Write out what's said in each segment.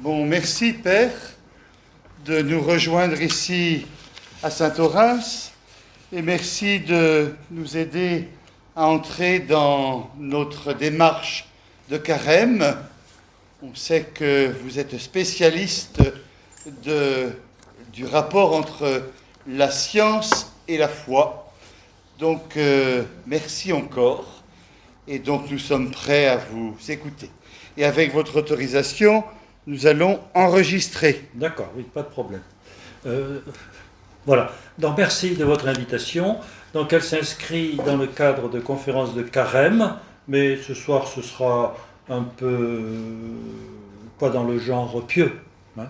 Bon, merci Père de nous rejoindre ici à Saint-Orens et merci de nous aider à entrer dans notre démarche de carême. On sait que vous êtes spécialiste du rapport entre la science et la foi. Donc, merci encore. Et donc, nous sommes prêts à vous écouter. Et avec votre autorisation, nous allons enregistrer. D'accord, oui, pas de problème. Voilà. Donc, merci de votre invitation. Donc, elle s'inscrit dans le cadre de conférences de carême, mais ce soir, ce sera un peu pas dans le genre pieux. Hein.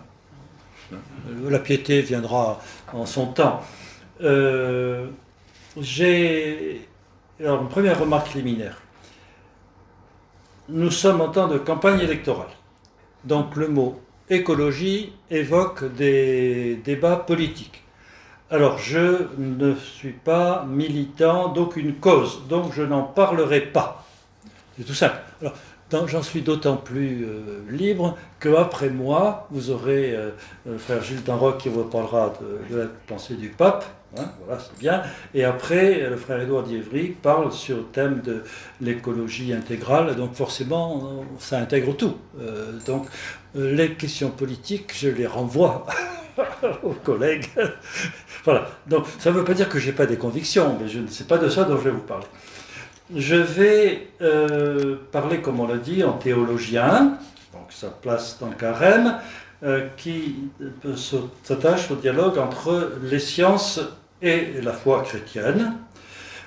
La piété viendra en son temps. J'ai alors une première remarque liminaire. Nous sommes en temps de campagne électorale. Donc le mot écologie évoque des débats politiques. Alors je ne suis pas militant d'aucune cause, donc je n'en parlerai pas. C'est tout simple. Alors, j'en suis d'autant plus libre qu'après moi, vous aurez le frère Gilles Danroc qui vous parlera de la pensée du pape. Hein, voilà, c'est bien. Et après, le frère Édouard Dievry parle sur le thème de l'écologie intégrale. Donc forcément, ça intègre tout. Donc les questions politiques, je les renvoie aux collègues. Voilà. Donc ça ne veut pas dire que je n'ai pas des convictions, mais je ne sais pas de ça dont je vais vous parler. Je vais parler, comme on l'a dit, en théologien, donc ça place dans le carême, qui s'attache au dialogue entre les sciences et la foi chrétienne.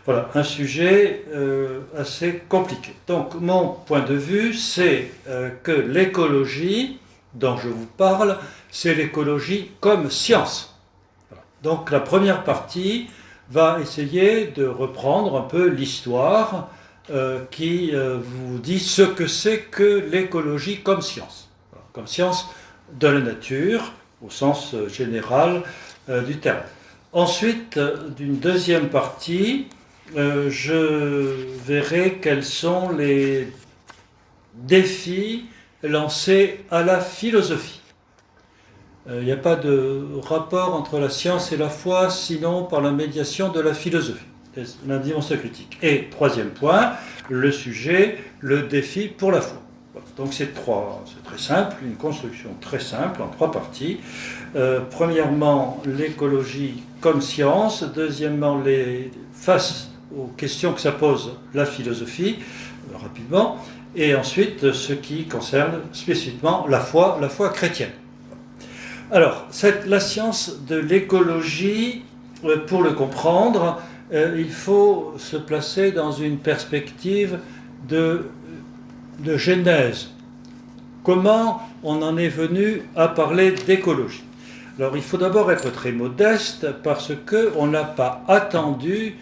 Voilà, un sujet assez compliqué. Donc mon point de vue, c'est que l'écologie dont je vous parle, c'est l'écologie comme science. Voilà. Donc la première partie va essayer de reprendre un peu l'histoire qui vous dit ce que c'est que l'écologie comme science. Voilà, comme science de la nature, au sens général du terme. Ensuite, d'une deuxième partie, je verrai quels sont les défis lancés à la philosophie. Il n'y a pas de rapport entre la science et la foi, sinon par la médiation de la philosophie, la dimension critique. Et troisième point, le sujet, le défi pour la foi. Voilà. Donc c'est très simple, une construction très simple en trois parties. Premièrement, l'écologie comme science. Deuxièmement, face aux questions que ça pose la philosophie, rapidement. Et ensuite, ce qui concerne spécifiquement la foi chrétienne. Alors, la science de l'écologie, pour le comprendre, il faut se placer dans une perspective de genèse. Comment on en est venu à parler d'écologie? Alors, il faut d'abord être très modeste parce qu'on n'a pas attendu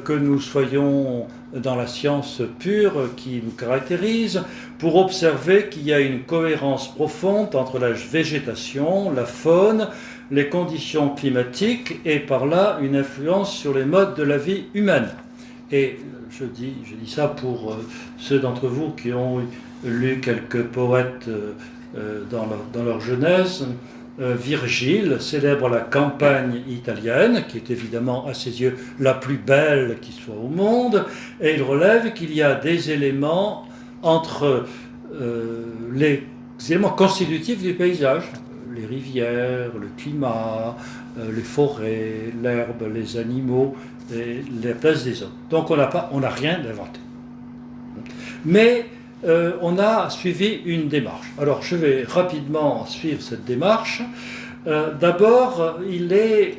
que nous soyons dans la science pure qui nous caractérise pour observer qu'il y a une cohérence profonde entre la végétation, la faune, les conditions climatiques et par là une influence sur les modes de la vie humaine. Et je dis ça pour ceux d'entre vous qui ont lu quelques poètes dans leur jeunesse. Virgile célèbre la campagne italienne, qui est évidemment à ses yeux la plus belle qui soit au monde, et il relève qu'il y a des éléments entre les éléments constitutifs du paysage, les rivières, le climat, les forêts, l'herbe, les animaux, et la place des hommes. Donc on n'a rien inventé. Mais on a suivi une démarche. Alors je vais rapidement suivre cette démarche. D'abord, il est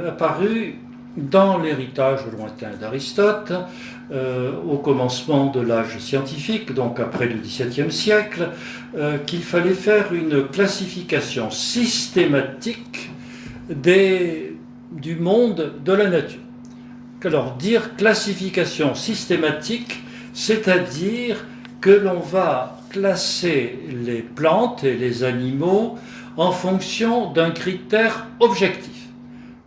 apparu dans l'héritage lointain d'Aristote, au commencement de l'âge scientifique, donc après le XVIIe siècle, qu'il fallait faire une classification systématique du monde de la nature. Alors dire classification systématique, c'est-à-dire que l'on va classer les plantes et les animaux en fonction d'un critère objectif.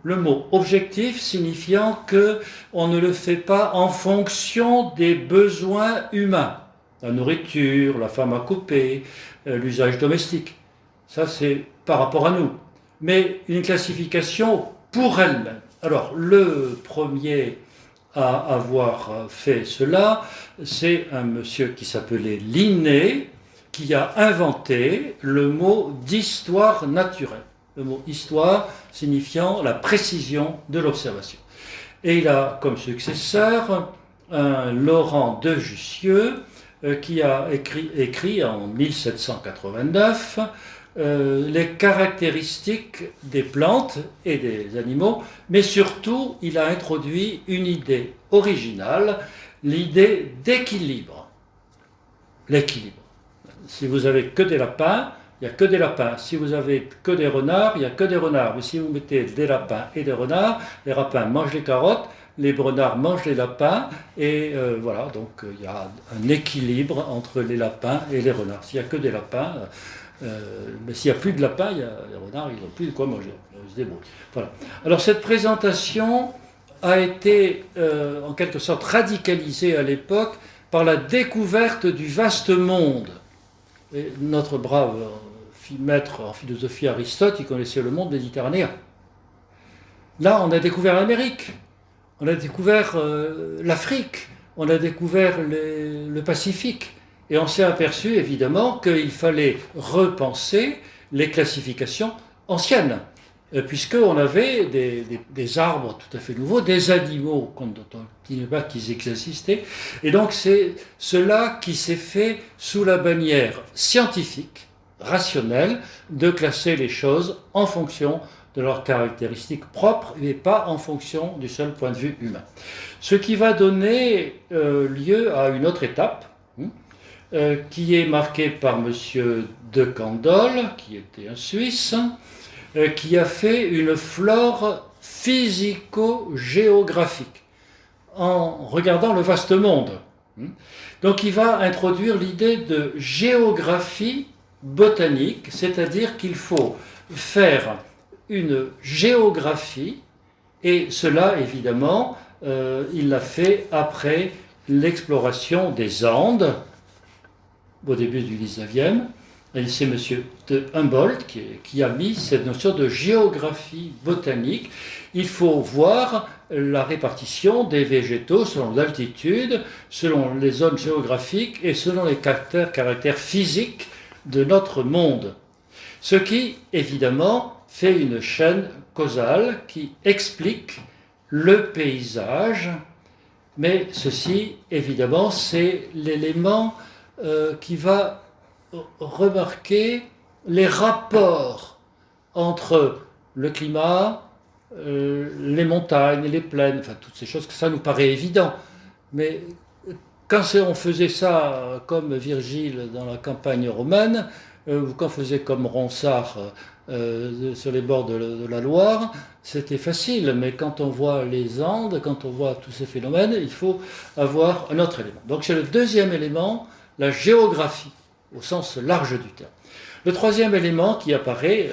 Le mot objectif signifiant qu'on ne le fait pas en fonction des besoins humains. La nourriture, la femme à couper, l'usage domestique. Ça, c'est par rapport à nous. Mais une classification pour elle-même. Alors, le premier à avoir fait cela, c'est un monsieur qui s'appelait Linné, qui a inventé le mot d'histoire naturelle. Le mot histoire signifiant la précision de l'observation. Et il a comme successeur un Laurent de Jussieu qui a écrit en 1789 les caractéristiques des plantes et des animaux, mais surtout il a introduit une idée originale, l'idée d'équilibre. L'équilibre. Si vous avez que des lapins, il n'y a que des lapins. Si vous avez que des renards, il n'y a que des renards. Mais si vous mettez des lapins et des renards, les lapins mangent les carottes, les renards mangent les lapins, et voilà, donc il y a un équilibre entre les lapins et les renards. S'il n'y a que des lapins, mais s'il n'y a plus de lapins, les renards, ils n'ont plus de quoi manger. Ils se débrouillent. Voilà. Alors cette présentation a été en quelque sorte radicalisée à l'époque par la découverte du vaste monde. Et notre brave maître en philosophie Aristote, il connaissait le monde méditerranéen. Là, on a découvert l'Amérique, on a découvert l'Afrique, on a découvert le Pacifique. Et on s'est aperçu, évidemment, qu'il fallait repenser les classifications anciennes, puisqu'on avait des arbres tout à fait nouveaux, des animaux dont on ne dit pas qu'ils existaient. Et donc c'est cela qui s'est fait sous la bannière scientifique, rationnelle, de classer les choses en fonction de leurs caractéristiques propres et pas en fonction du seul point de vue humain. Ce qui va donner lieu à une autre étape, qui est marquée par M. de Candolle, qui était un Suisse, qui a fait une flore physico-géographique en regardant le vaste monde. Donc il va introduire l'idée de géographie botanique, c'est-à-dire qu'il faut faire une géographie, et cela évidemment il l'a fait après l'exploration des Andes au début du 19e. Et c'est M. de Humboldt qui a mis cette notion de géographie botanique. Il faut voir la répartition des végétaux selon l'altitude, selon les zones géographiques et selon les caractères physiques de notre monde. Ce qui, évidemment, fait une chaîne causale qui explique le paysage, mais ceci, évidemment, c'est l'élément qui va remarquer les rapports entre le climat, les montagnes, les plaines, enfin toutes ces choses, que ça nous paraît évident. Mais quand on faisait ça comme Virgile dans la campagne romaine, ou quand on faisait comme Ronsard sur les bords de la Loire, c'était facile. Mais quand on voit les Andes, quand on voit tous ces phénomènes, il faut avoir un autre élément. Donc c'est le deuxième élément, la géographie, au sens large du terme. Le troisième élément qui apparaît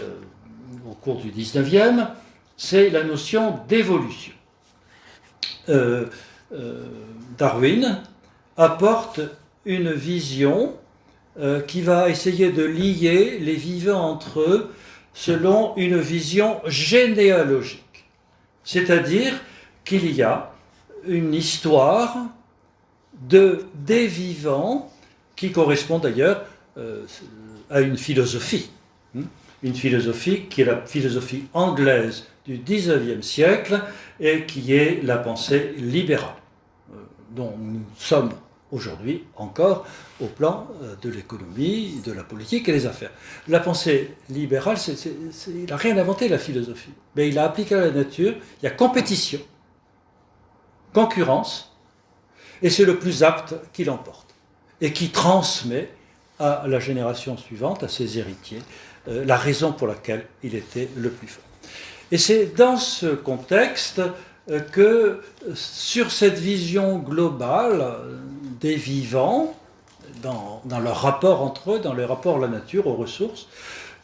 au cours du 19e, c'est la notion d'évolution. Darwin apporte une vision qui va essayer de lier les vivants entre eux selon une vision généalogique. C'est-à-dire qu'il y a une histoire des vivants qui correspond d'ailleurs à une philosophie qui est la philosophie anglaise du XIXe siècle et qui est la pensée libérale, dont nous sommes aujourd'hui encore au plan de l'économie, de la politique et des affaires. La pensée libérale, il n'a rien inventé, la philosophie, mais il a appliqué à la nature. Il y a compétition, concurrence, et c'est le plus apte qui l'emporte et qui transmet à la génération suivante, à ses héritiers, la raison pour laquelle il était le plus fort. Et c'est dans ce contexte que, sur cette vision globale des vivants, dans leur rapport entre eux, dans leur rapport à la nature, aux ressources,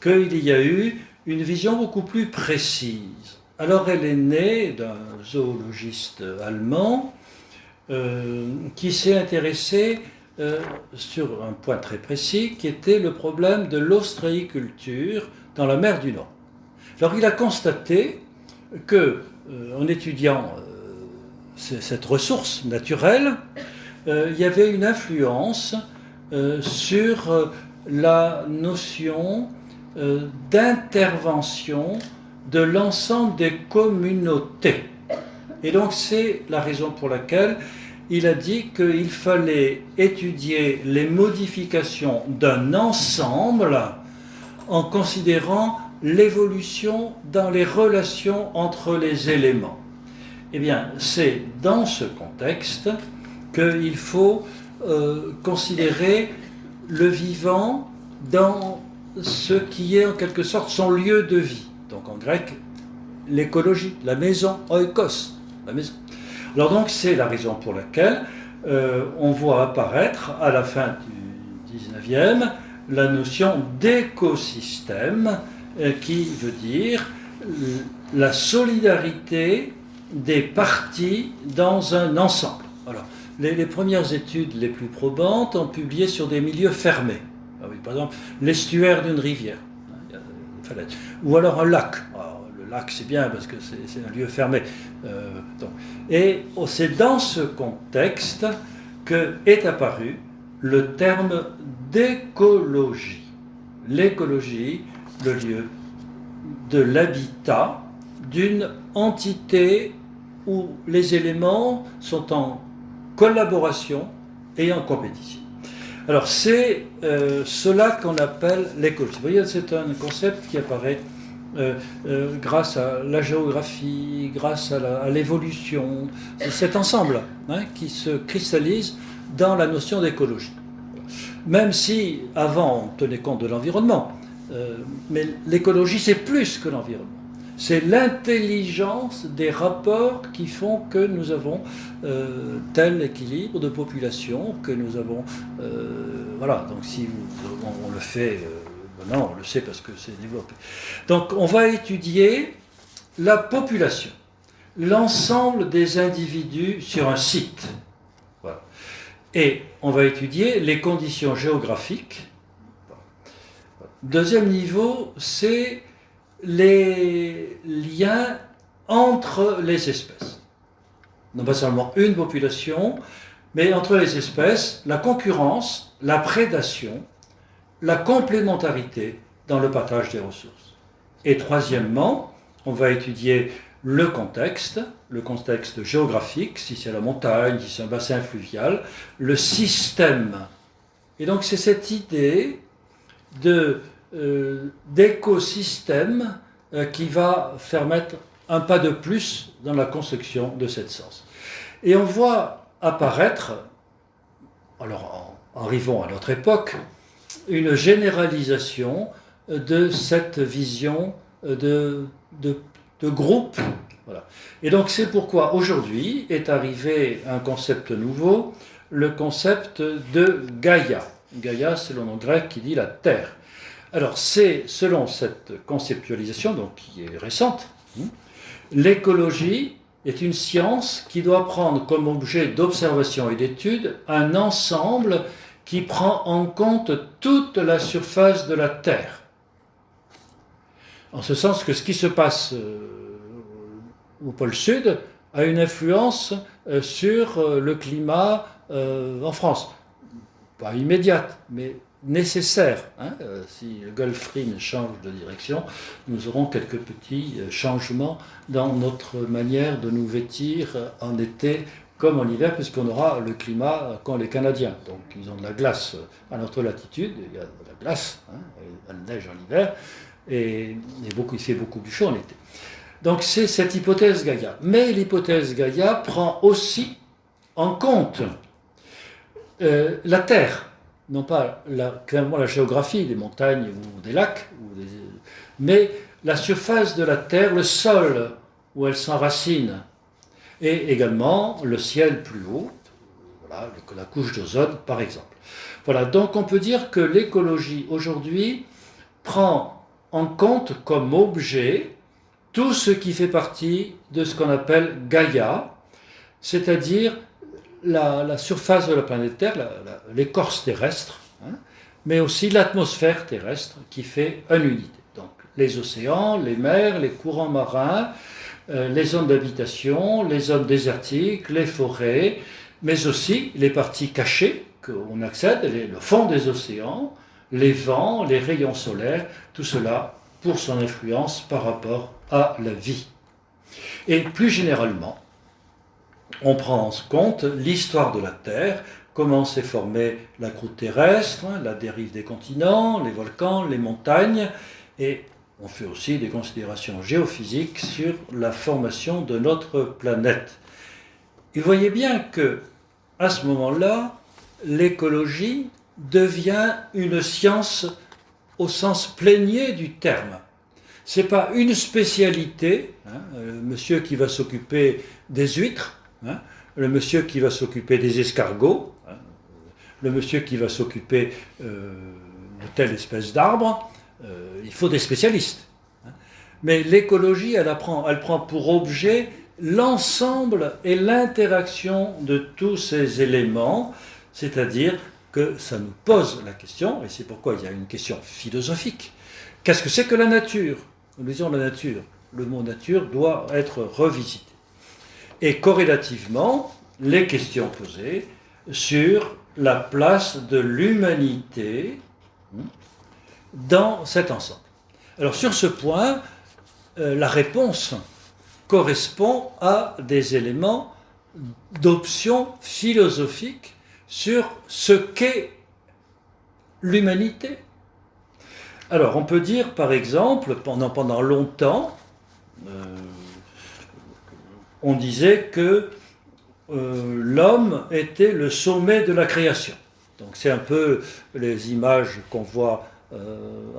qu'il y a eu une vision beaucoup plus précise. Alors elle est née d'un zoologiste allemand qui s'est intéressé sur un point très précis qui était le problème de l'ostréiculture dans la mer du Nord. Alors il a constaté que, en étudiant cette ressource naturelle, il y avait une influence sur la notion d'intervention de l'ensemble des communautés. Et donc c'est la raison pour laquelle il a dit qu'il fallait étudier les modifications d'un ensemble en considérant l'évolution dans les relations entre les éléments. Eh bien, c'est dans ce contexte qu'il faut considérer le vivant dans ce qui est en quelque sorte son lieu de vie. Donc en grec, l'écologie, la maison, oikos, la maison. Alors donc c'est la raison pour laquelle on voit apparaître à la fin du 19e la notion d'écosystème qui veut dire la solidarité des parties dans un ensemble. Alors, les premières études les plus probantes ont publié sur des milieux fermés. Ah oui, par exemple, l'estuaire d'une rivière, ou alors un lac. Alors, le lac, c'est bien parce que c'est un lieu fermé. Et c'est dans ce contexte qu'est apparu le terme d'écologie. L'écologie, le lieu de l'habitat d'une entité où les éléments sont en collaboration et en compétition. Alors c'est cela qu'on appelle l'écologie. Vous voyez, c'est un concept qui apparaît grâce à la géographie, grâce à l'évolution. C'est cet ensemble qui se cristallise dans la notion d'écologie. Même si avant on tenait compte de l'environnement, mais l'écologie c'est plus que l'environnement. C'est l'intelligence des rapports qui font que nous avons tel équilibre de population, que nous avons... voilà, donc si on le fait... non, on le sait parce que c'est développé. Donc on va étudier la population, l'ensemble des individus sur un site. Voilà. Et on va étudier les conditions géographiques. Deuxième niveau, c'est les liens entre les espèces. Non pas seulement une population, mais entre les espèces, la concurrence, la prédation, la complémentarité dans le partage des ressources. Et troisièmement, on va étudier le contexte géographique, si c'est la montagne, si c'est un bassin fluvial, le système. Et donc c'est cette idée d'écosystème qui va faire mettre un pas de plus dans la construction de cette science. Et on voit apparaître, alors arrivons à notre époque, une généralisation de cette vision de groupe. Voilà. Et donc c'est pourquoi aujourd'hui est arrivé un concept nouveau, le concept de Gaïa. Gaïa, c'est le nom grec qui dit la terre. Alors c'est selon cette conceptualisation, donc qui est récente, l'écologie est une science qui doit prendre comme objet d'observation et d'étude un ensemble qui prend en compte toute la surface de la Terre. En ce sens que ce qui se passe au pôle Sud a une influence sur le climat en France. Pas immédiate, mais nécessaire. Si le Gulf Stream change de direction, nous aurons quelques petits changements dans notre manière de nous vêtir en été comme en hiver, puisqu'on aura le climat qu'ont les Canadiens. Donc ils ont de la glace à notre latitude, il y a de la glace, et de la neige en hiver, et il fait beaucoup plus chaud en été. Donc c'est cette hypothèse Gaïa. Mais l'hypothèse Gaïa prend aussi en compte la Terre, non pas clairement la géographie, des montagnes ou des lacs, mais la surface de la Terre, le sol où elle s'enracine, et également le ciel plus haut, voilà, la couche d'ozone par exemple. Voilà, donc on peut dire que l'écologie aujourd'hui prend en compte comme objet tout ce qui fait partie de ce qu'on appelle Gaïa, c'est-à-dire la surface de la planète Terre, l'écorce terrestre, hein, mais aussi l'atmosphère terrestre qui fait une unité. Donc les océans, les mers, les courants marins, les zones d'habitation, les zones désertiques, les forêts, mais aussi les parties cachées qu'on accède, le fond des océans, les vents, les rayons solaires, tout cela pour son influence par rapport à la vie. Et plus généralement, on prend en compte l'histoire de la Terre, comment s'est formée la croûte terrestre, la dérive des continents, les volcans, les montagnes, et on fait aussi des considérations géophysiques sur la formation de notre planète. Et vous voyez bien que, à ce moment-là, l'écologie devient une science au sens plénier du terme. Ce n'est pas une spécialité, hein, le monsieur qui va s'occuper des huîtres, hein, le monsieur qui va s'occuper des escargots, hein, le monsieur qui va s'occuper de telle espèce d'arbre, il faut des spécialistes. Hein. Mais l'écologie, elle prend pour objet l'ensemble et l'interaction de tous ces éléments, c'est-à-dire que ça nous pose la question, et c'est pourquoi il y a une question philosophique. Qu'est-ce que c'est que la nature ? Nous disons la nature. Le mot nature doit être revisité. Et corrélativement, les questions posées sur la place de l'humanité dans cet ensemble. Alors sur ce point, la réponse correspond à des éléments d'option philosophique sur ce qu'est l'humanité. Alors, on peut dire, par exemple, pendant longtemps, on disait que l'homme était le sommet de la création. Donc, c'est un peu les images qu'on voit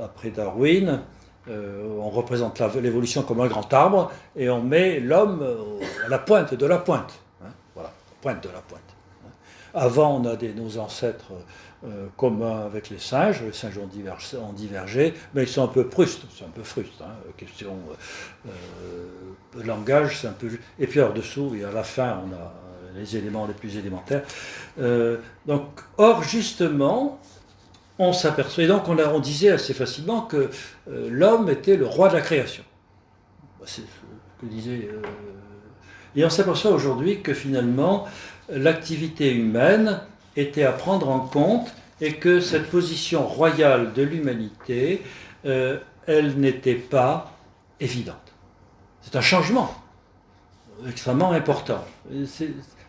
après Darwin. On représente l'évolution comme un grand arbre et on met l'homme à la pointe de la pointe. Hein, voilà, pointe de la pointe. Avant, on a nos ancêtres communs avec les singes ont divergé, mais ils sont un peu frustes, hein, question de langage, c'est un peu... Et puis alors dessous, et à la fin, on a les éléments les plus élémentaires. Or, justement, on s'aperçoit, et donc on disait assez facilement que l'homme était le roi de la création. C'est ce que disait... Et on s'aperçoit aujourd'hui que finalement, l'activité humaine était à prendre en compte et que cette position royale de l'humanité, elle n'était pas évidente. C'est un changement extrêmement important.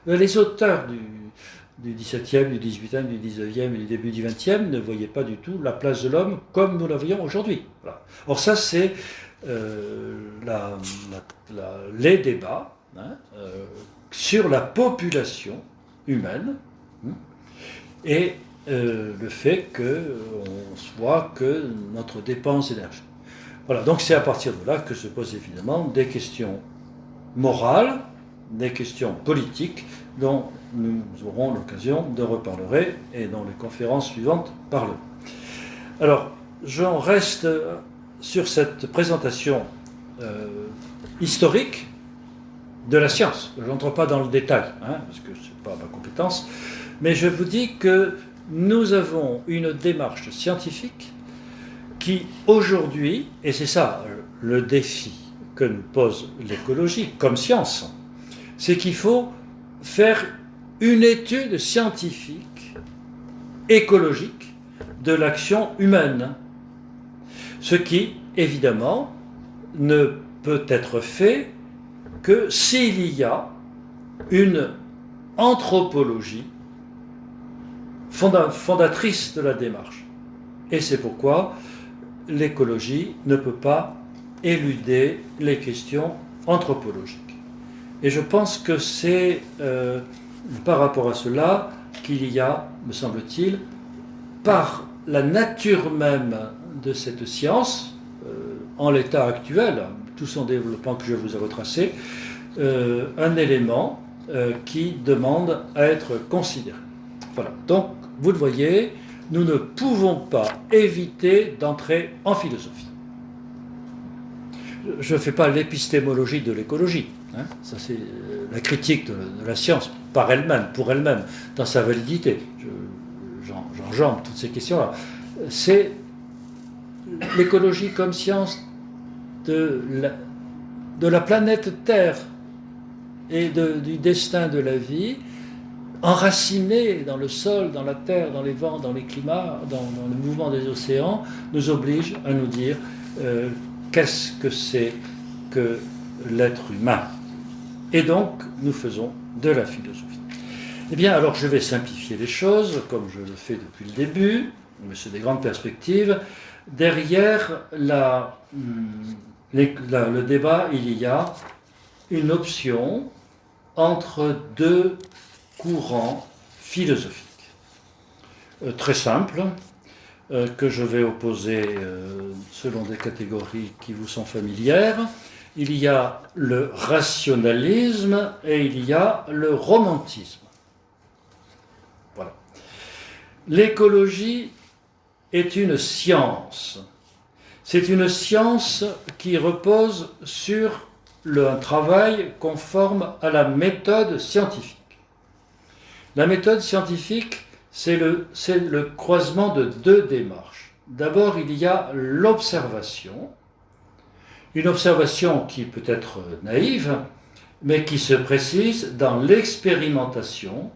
Les auteurs du XVIIe, du XVIIIe, du XIXe et du début du XXe ne voyaient pas du tout la place de l'homme comme nous la voyons aujourd'hui. Voilà. Or ça, c'est les débats, hein, sur la population humaine et le fait qu'on voit que notre dépense d'énergie. Voilà, donc c'est à partir de là que se posent évidemment des questions morales, des questions politiques dont nous aurons l'occasion de reparler et dont les conférences suivantes parleront. Alors, j'en reste sur cette présentation historique de la science. Je n'entre pas dans le détail, hein, parce que ce n'est pas ma compétence, mais je vous dis que nous avons une démarche scientifique qui, aujourd'hui, et c'est ça le défi que nous pose l'écologie comme science, c'est qu'il faut faire une étude scientifique, écologique, de l'action humaine. Ce qui, évidemment, ne peut être fait que s'il y a une anthropologie fondatrice de la démarche. Et c'est pourquoi l'écologie ne peut pas éluder les questions anthropologiques. Et je pense que c'est par rapport à cela qu'il y a, me semble-t-il, par la nature même de cette science, en l'état actuel, tout son développement que je vous ai retracé, un élément qui demande à être considéré. Voilà. Donc, vous le voyez, nous ne pouvons pas éviter d'entrer en philosophie. je ne fais pas l'épistémologie de l'écologie. Hein. Ça, c'est la critique de la science par elle-même, pour elle-même, dans sa validité. J'enjambe toutes ces questions-là. C'est l'écologie comme science de la planète Terre et du destin de la vie, enracinée dans le sol, dans la terre, dans les vents, dans les climats, dans le mouvement des océans, nous oblige à nous dire qu'est-ce que c'est que l'être humain. Et donc, nous faisons de la philosophie. Eh bien, alors je vais simplifier les choses, comme je le fais depuis le début, mais c'est des grandes perspectives. Derrière le débat, il y a une option entre deux courants philosophiques. Très simple, que je vais opposer selon des catégories qui vous sont familières. Il y a le rationalisme et il y a le romantisme. Voilà. L'écologie est une science. C'est une science qui repose sur un travail conforme à la méthode scientifique. La méthode scientifique, c'est le croisement de deux démarches. D'abord, il y a l'observation, une observation qui peut être naïve, mais qui se précise dans l'expérimentation,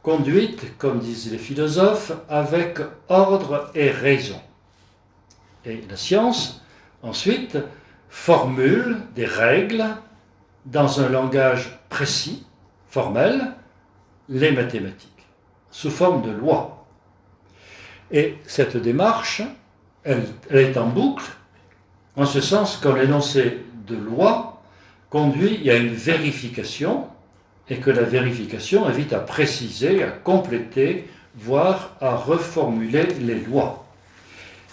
conduite, comme disent les philosophes, avec ordre et raison. Et la science, ensuite, formule des règles dans un langage précis, formel, les mathématiques, sous forme de lois. Et cette démarche, elle est en boucle, en ce sens qu'un énoncé de loi conduit à une vérification, et que la vérification invite à préciser, à compléter, voire à reformuler les lois.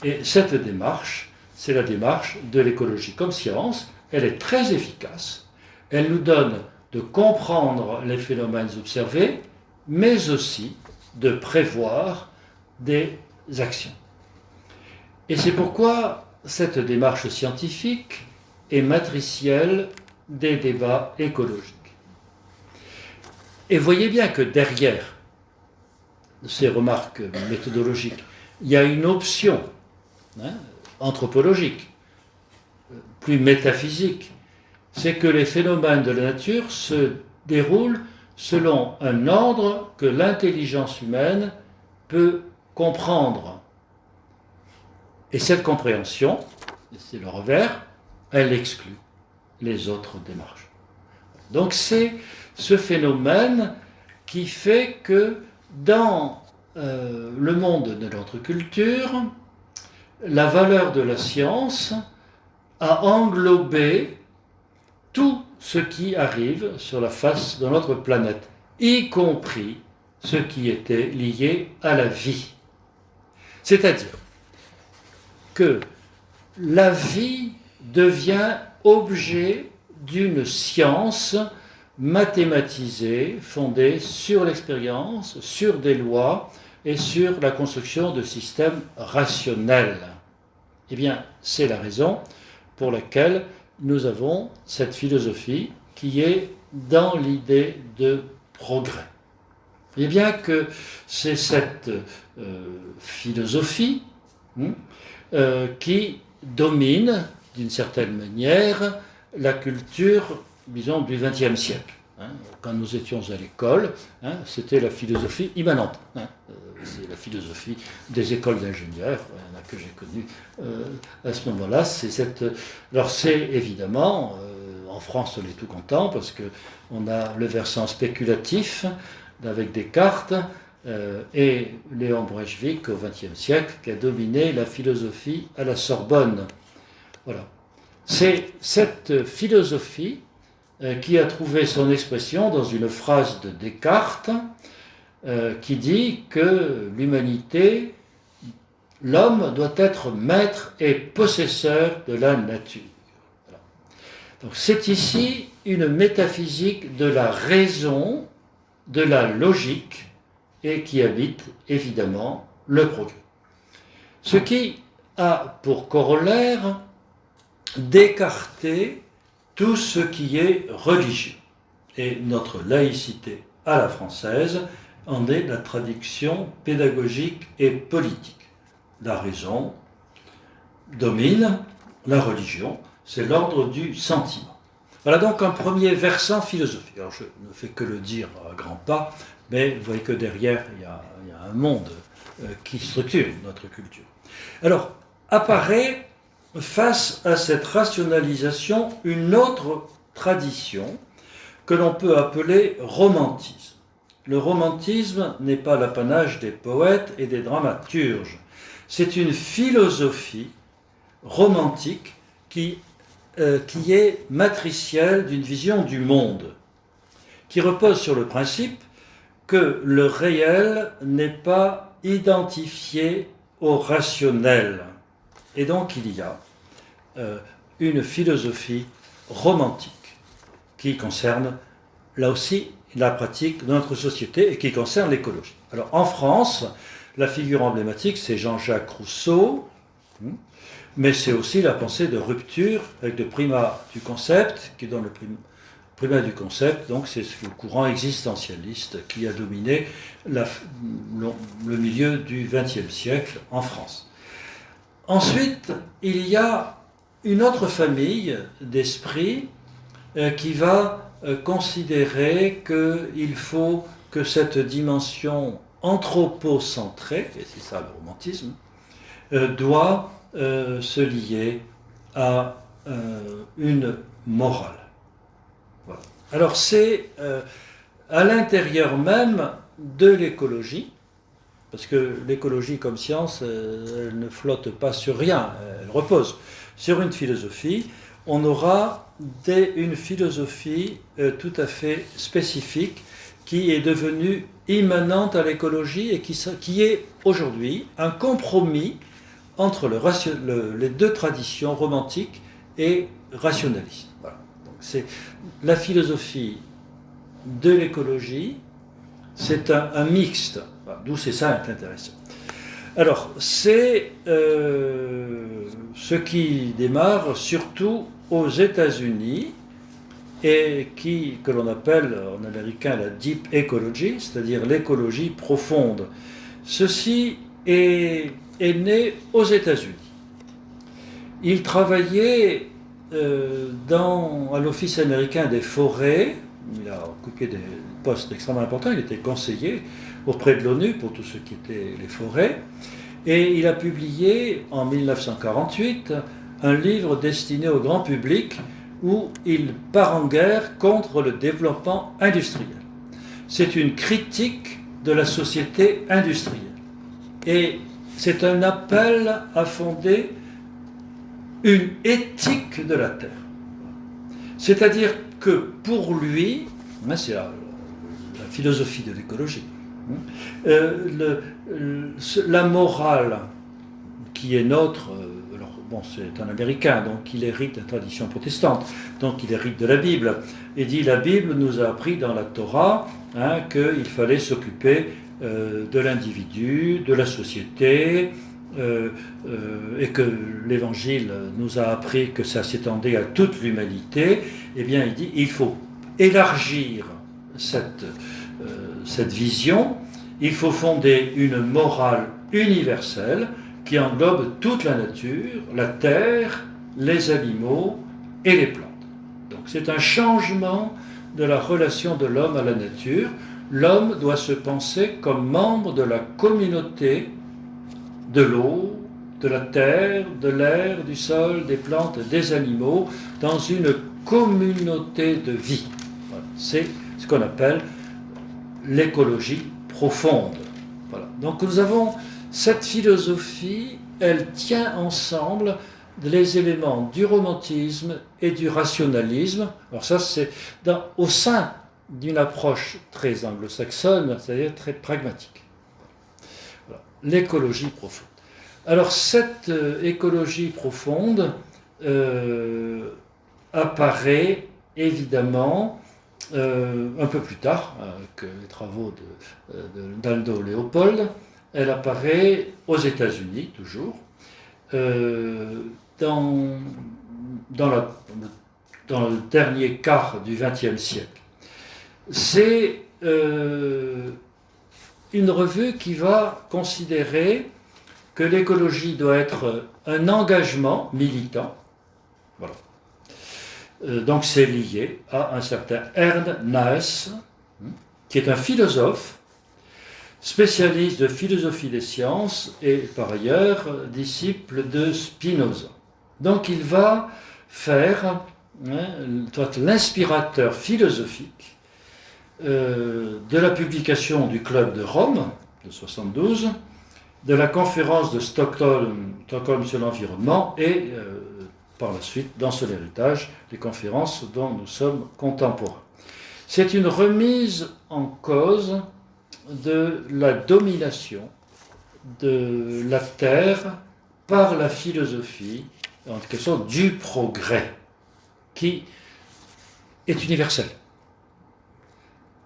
Et cette démarche, c'est la démarche de l'écologie comme science. Elle est très efficace. Elle nous donne de comprendre les phénomènes observés, mais aussi de prévoir des actions. Et c'est pourquoi cette démarche scientifique est matricielle des débats écologiques. Et voyez bien que derrière ces remarques méthodologiques, il y a une option anthropologique, plus métaphysique, c'est que les phénomènes de la nature se déroulent selon un ordre que l'intelligence humaine peut comprendre. Et cette compréhension, c'est le revers, elle exclut les autres démarches. Donc c'est ce phénomène qui fait que dans le monde de notre culture, la valeur de la science a englobé tout ce qui arrive sur la face de notre planète, y compris ce qui était lié à la vie. C'est-à-dire que la vie devient objet d'une science mathématisée, fondée sur l'expérience, sur des lois et sur la construction de systèmes rationnels. Eh bien, c'est la raison pour laquelle nous avons cette philosophie qui est dans l'idée de progrès. Eh bien que c'est cette philosophie qui domine, d'une certaine manière, la culture, disons, du XXe siècle. Quand nous étions à l'école, c'était la philosophie immanente. C'est la philosophie des écoles d'ingénieurs, il y en a que j'ai connues à ce moment-là. Alors c'est évidemment, en France on est tout content parce qu'on a le versant spéculatif avec Descartes et Léon Breivik au XXe siècle qui a dominé la philosophie à la Sorbonne. Voilà. C'est cette philosophie qui a trouvé son expression dans une phrase de Descartes qui dit que l'humanité, l'homme doit être maître et possesseur de la nature. Voilà. Donc c'est ici une métaphysique de la raison, de la logique, et qui habite évidemment le progrès. Ce qui a pour corollaire d'écarter tout ce qui est religieux. Et notre laïcité à la française en est la traduction pédagogique et politique. La raison domine, la religion, c'est l'ordre du sentiment. Voilà donc un premier versant philosophique. Alors je ne fais que le dire à grands pas, mais vous voyez que derrière, il y a un monde qui structure notre culture. Alors, apparaît face à cette rationalisation une autre tradition que l'on peut appeler romantisme. Le romantisme n'est pas l'apanage des poètes et des dramaturges. C'est une philosophie romantique qui est matricielle d'une vision du monde, qui repose sur le principe que le réel n'est pas identifié au rationnel. Et donc il y a une philosophie romantique qui concerne, là aussi, la pratique de notre société et qui concerne l'écologie. Alors en France, la figure emblématique, c'est Jean-Jacques Rousseau, mais c'est aussi la pensée de rupture avec le primat du concept, qui donne le primat du concept, donc c'est le courant existentialiste qui a dominé le milieu du XXe siècle en France. Ensuite, il y a une autre famille d'esprits qui va considérer qu'il faut que cette dimension anthropocentrée, et c'est ça le romantisme, doit se lier à une morale. Voilà. Alors c'est à l'intérieur même de l'écologie, parce que l'écologie comme science, elle ne flotte pas sur rien, elle repose sur une philosophie. On aura une philosophie tout à fait spécifique qui est devenue immanente à l'écologie et qui est aujourd'hui un compromis entre les deux traditions romantiques et rationalistes. Voilà. Donc c'est la philosophie de l'écologie, c'est un mixte, voilà, d'où c'est ça intéressant. Alors, c'est ce qui démarre surtout aux États-Unis et que l'on appelle en américain la deep ecology, c'est-à-dire l'écologie profonde. Ceci est né aux États-Unis. Il travaillait à l'Office américain des forêts. Il a occupé des postes extrêmement importants. Il était conseiller auprès de l'ONU pour tout ce qui était les forêts. Et il a publié en 1948 un livre destiné au grand public où il part en guerre contre le développement industriel. C'est une critique de la société industrielle. Et c'est un appel à fonder une éthique de la Terre. C'est-à-dire que pour lui, c'est la philosophie de l'écologie, la morale qui est nôtre, c'est un Américain, donc il hérite de la tradition protestante, donc il hérite de la Bible. Et dit, la Bible nous a appris dans la Torah qu'il fallait s'occuper de l'individu, de la société, et que l'Évangile nous a appris que ça s'étendait à toute l'humanité. Eh bien, il dit, il faut élargir cette vision, il faut fonder une morale universelle qui englobe toute la nature, la terre, les animaux et les plantes. Donc c'est un changement de la relation de l'homme à la nature. L'homme doit se penser comme membre de la communauté de l'eau, de la terre, de l'air, du sol, des plantes, des animaux, dans une communauté de vie. Voilà. C'est ce qu'on appelle l'écologie profonde. Voilà. Donc nous avons cette philosophie, elle tient ensemble les éléments du romantisme et du rationalisme. Alors ça, c'est au sein d'une approche très anglo-saxonne, c'est-à-dire très pragmatique. Voilà. L'écologie profonde. Alors cette écologie profonde apparaît évidemment un peu plus tard que les travaux d'Aldo Leopold. Elle apparaît aux États-Unis toujours, dans dans le dernier quart du XXe siècle. C'est une revue qui va considérer que l'écologie doit être un engagement militant. Voilà. Donc c'est lié à un certain Ernst Naes, qui est un philosophe, spécialiste de philosophie des sciences et par ailleurs disciple de Spinoza. Donc il va faire l'inspirateur philosophique de la publication du Club de Rome de 1972, de la conférence de Stockholm sur l'environnement et par la suite, dans son héritage, les conférences dont nous sommes contemporains. C'est une remise en cause de la domination de la Terre par la philosophie, en quelque sorte du progrès, qui est universel.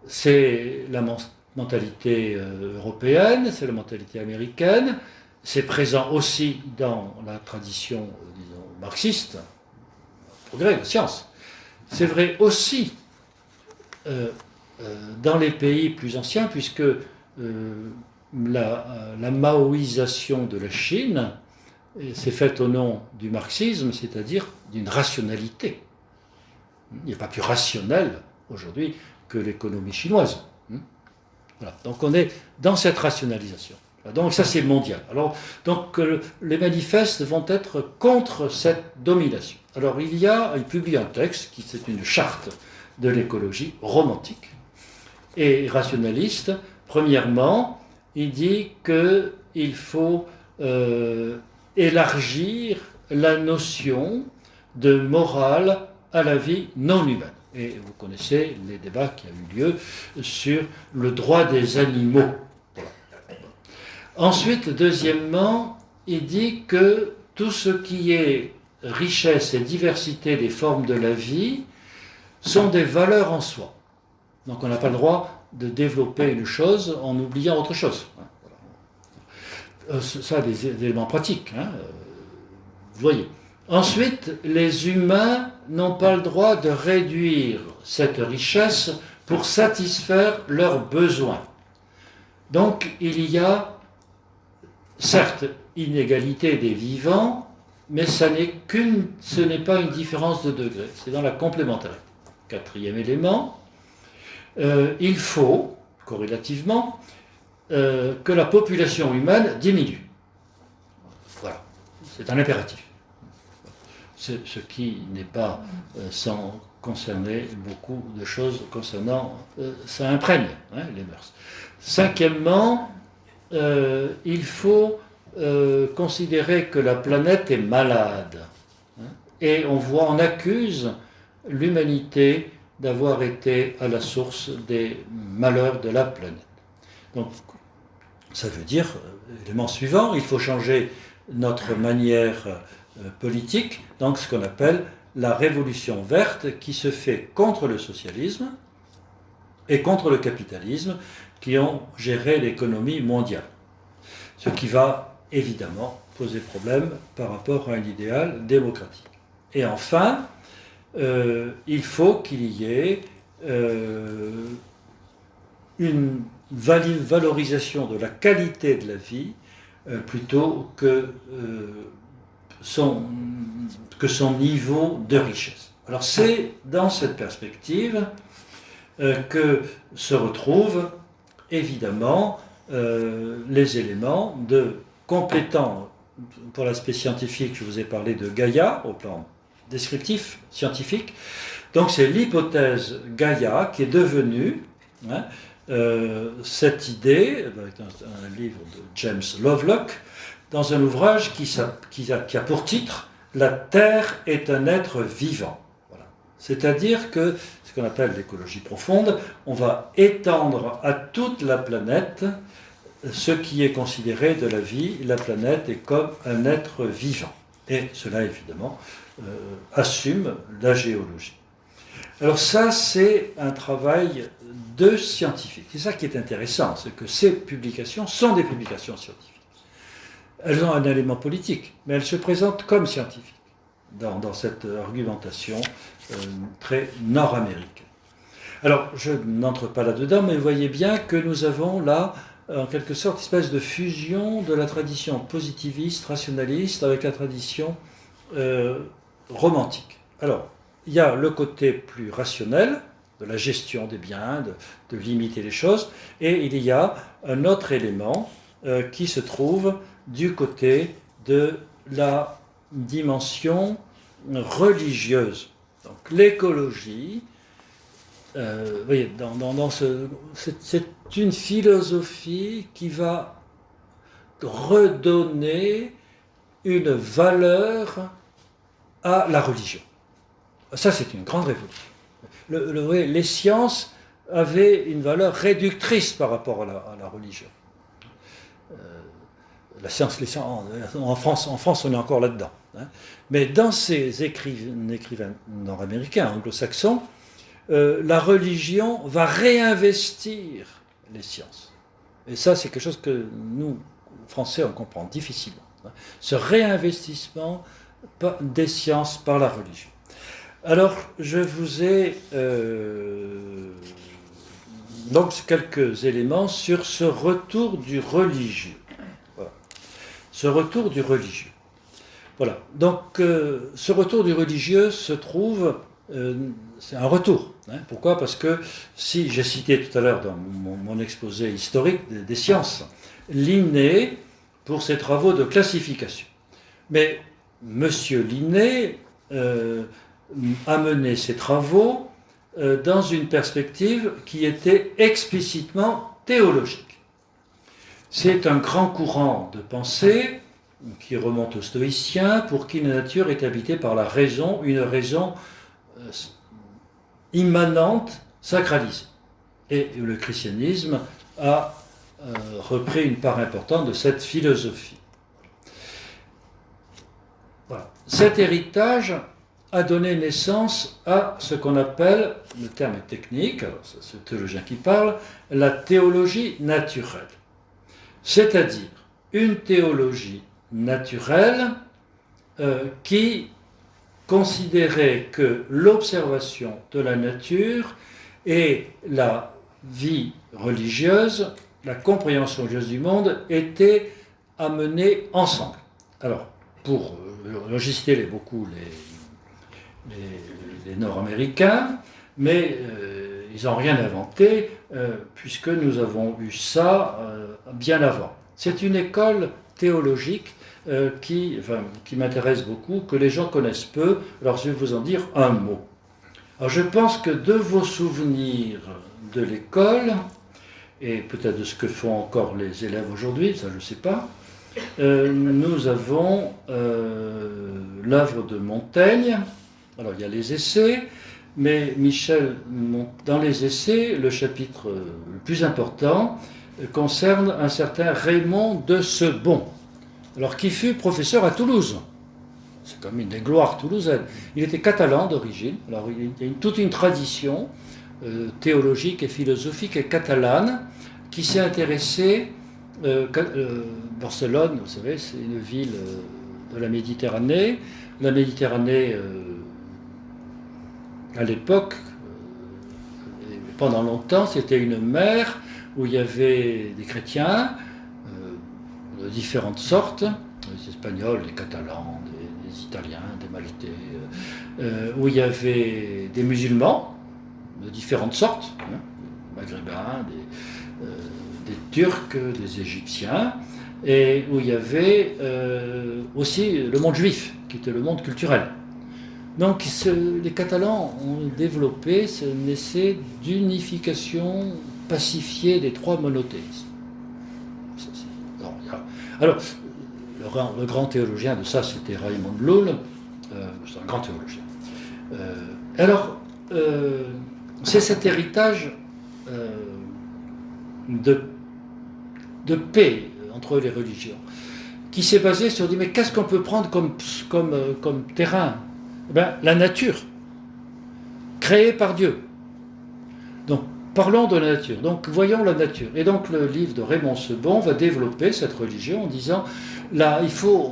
C'est la mentalité européenne, c'est la mentalité américaine, c'est présent aussi dans la tradition, disons, marxiste, progrès, la science. C'est vrai aussi dans les pays plus anciens, puisque la maoïsation de la Chine s'est faite au nom du marxisme, c'est-à-dire d'une rationalité. Il n'y a pas plus rationnel aujourd'hui que l'économie chinoise. Voilà. Donc on est dans cette rationalisation. Donc ça c'est mondial. Alors, donc les manifestes vont être contre cette domination. Alors il publie un texte qui c'est une charte de l'écologie romantique et rationaliste. Premièrement, il dit qu'il faut élargir la notion de morale à la vie non humaine. Et vous connaissez les débats qui ont eu lieu sur le droit des animaux. Voilà. Ensuite, deuxièmement, il dit que tout ce qui est richesse et diversité des formes de la vie sont des valeurs en soi. Donc on n'a pas le droit de développer une chose en oubliant autre chose. Ça, des éléments pratiques. Vous voyez. Ensuite, les humains n'ont pas le droit de réduire cette richesse pour satisfaire leurs besoins. Donc, il y a, certes, inégalité des vivants, mais ce n'est pas une différence de degré, c'est dans la complémentarité. Quatrième élément, il faut, corrélativement, que la population humaine diminue. Voilà, c'est un impératif. Ce qui n'est pas sans concerner beaucoup de choses concernant, ça imprègne les mœurs. Cinquièmement, il faut considérer que la planète est malade. Et on accuse l'humanité d'avoir été à la source des malheurs de la planète. Donc, ça veut dire, élément suivant, il faut changer notre manière politique, donc ce qu'on appelle la révolution verte qui se fait contre le socialisme et contre le capitalisme qui ont géré l'économie mondiale. Ce qui va évidemment poser problème par rapport à un idéal démocratique. Et enfin, il faut qu'il y ait une valorisation de la qualité de la vie plutôt que son niveau de richesse. Alors c'est dans cette perspective que se retrouvent évidemment les éléments de complétant, pour l'aspect scientifique, je vous ai parlé de Gaïa au plan descriptif scientifique. Donc c'est l'hypothèse Gaïa qui est devenue cette idée, avec un livre de James Lovelock, dans un ouvrage qui a pour titre « La Terre est un être vivant ». Voilà. C'est-à-dire que, ce qu'on appelle l'écologie profonde, on va étendre à toute la planète ce qui est considéré de la vie. La planète est comme un être vivant. Et cela, évidemment, assume la géologie. Alors ça, c'est un travail de scientifique. C'est ça qui est intéressant, c'est que ces publications sont des publications scientifiques. Elles ont un élément politique, mais elles se présentent comme scientifiques. dans cette argumentation très nord-américaine. Alors, je n'entre pas là-dedans, mais vous voyez bien que nous avons là, en quelque sorte, une espèce de fusion de la tradition positiviste, rationaliste, avec la tradition romantique. Alors, il y a le côté plus rationnel, de la gestion des biens, de limiter les choses, et il y a un autre élément qui se trouve du côté de la dimension religieuse. Donc l'écologie, vous voyez, c'est une philosophie qui va redonner une valeur à la religion. Ça, c'est une grande révolution. Les sciences avaient une valeur réductrice par rapport à la religion. La science, en France, on est encore là-dedans. Hein. Mais dans ces écrivains nord-américains, anglo-saxons, la religion va réinvestir les sciences. Et ça, c'est quelque chose que nous, Français, on comprend difficilement. Hein. Ce réinvestissement des sciences par la religion. Alors, je vous ai donc quelques éléments sur ce retour du religieux. Voilà. Ce retour du religieux. Voilà. Donc, ce retour du religieux se trouve, c'est un retour. Hein. Pourquoi ? Parce que, si j'ai cité tout à l'heure dans mon exposé historique des sciences, Linné pour ses travaux de classification. Mais M. Linné a mené ses travaux dans une perspective qui était explicitement théologique. C'est un grand courant de pensée qui remonte aux stoïciens, pour qui la nature est habitée par la raison, une raison immanente, sacralisée. Et le christianisme a repris une part importante de cette philosophie. Voilà. Cet héritage a donné naissance à ce qu'on appelle, le terme est technique, alors c'est le théologien qui parle, la théologie naturelle. C'est-à-dire une théologie naturelle qui considérait que l'observation de la nature et la vie religieuse, la compréhension religieuse du monde étaient amenées ensemble. Alors, pour logicier beaucoup les Nord-Américains, mais ils n'ont rien inventé, puisque nous avons eu ça bien avant. C'est une école théologique qui m'intéresse beaucoup, que les gens connaissent peu, alors je vais vous en dire un mot. Alors je pense que de vos souvenirs de l'école, et peut-être de ce que font encore les élèves aujourd'hui, ça je ne sais pas, nous avons l'œuvre de Montaigne. Alors il y a les essais, mais Michel, dans les essais, le chapitre le plus important concerne un certain Raymond de Sebon, alors qui fut professeur à Toulouse. C'est comme une des gloires toulousaines. Il était catalan d'origine, alors il y a toute une tradition théologique et philosophique et catalane qui s'est intéressée. Barcelone, vous savez, c'est une ville de la Méditerranée. La Méditerranée, à l'époque, pendant longtemps, c'était une mer où il y avait des chrétiens de différentes sortes, les Espagnols, les Catalans, des Italiens, des Maltais, où il y avait des musulmans de différentes sortes, hein, maghrébins, des Turcs, des Égyptiens, et où il y avait aussi le monde juif, qui était le monde culturel. Donc les Catalans ont développé un essai d'unification pacifiée des trois monothéismes. Alors, le grand théologien de ça, c'était Raymond de Lull, c'est un grand théologien. C'est cet héritage de paix entre les religions, qui s'est basé sur mais qu'est-ce qu'on peut prendre comme terrain ? La nature, créée par Dieu. Donc, parlons de la nature. Donc, voyons la nature. Et donc, le livre de Raymond Sebon va développer cette religion en disant, là,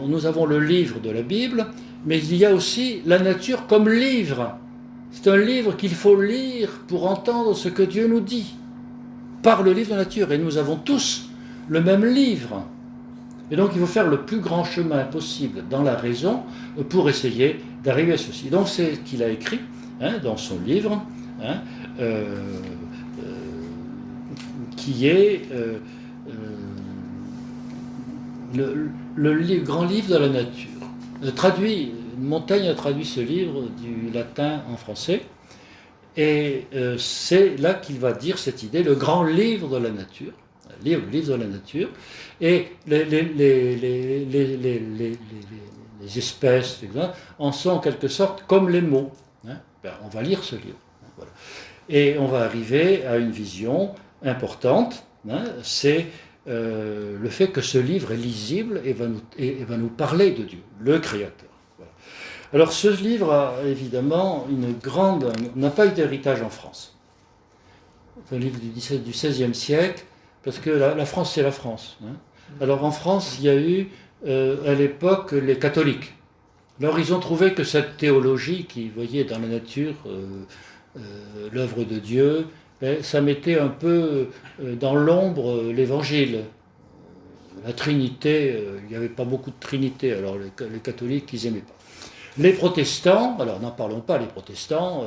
nous avons le livre de la Bible, mais il y a aussi la nature comme livre. C'est un livre qu'il faut lire pour entendre ce que Dieu nous dit, par le livre de la nature. Et nous avons tous le même livre. Et donc, il faut faire le plus grand chemin possible dans la raison pour essayer d'arriver à ceci. Donc, c'est ce qu'il a écrit dans son livre, qui est le grand livre de la nature. Montaigne a traduit ce livre du latin en français, et c'est là qu'il va dire cette idée, le grand livre de la nature, le livre de la nature, et les espèces en sont en quelque sorte comme les mots. On va lire ce livre. Voilà. Et on va arriver à une vision importante, c'est le fait que ce livre est lisible et va nous parler de Dieu, le Créateur. Voilà. Alors ce livre a évidemment n'a pas eu d'héritage en France. C'est un livre du XVIe siècle, parce que la France, c'est la France. Alors en France, il y a eu à l'époque les catholiques. Alors ils ont trouvé que cette théologie qui voyait dans la nature l'œuvre de Dieu, ça mettait un peu dans l'ombre l'évangile. La Trinité, il n'y avait pas beaucoup de Trinité, alors les catholiques, ils n'aimaient pas. Les protestants, alors n'en parlons pas, les protestants,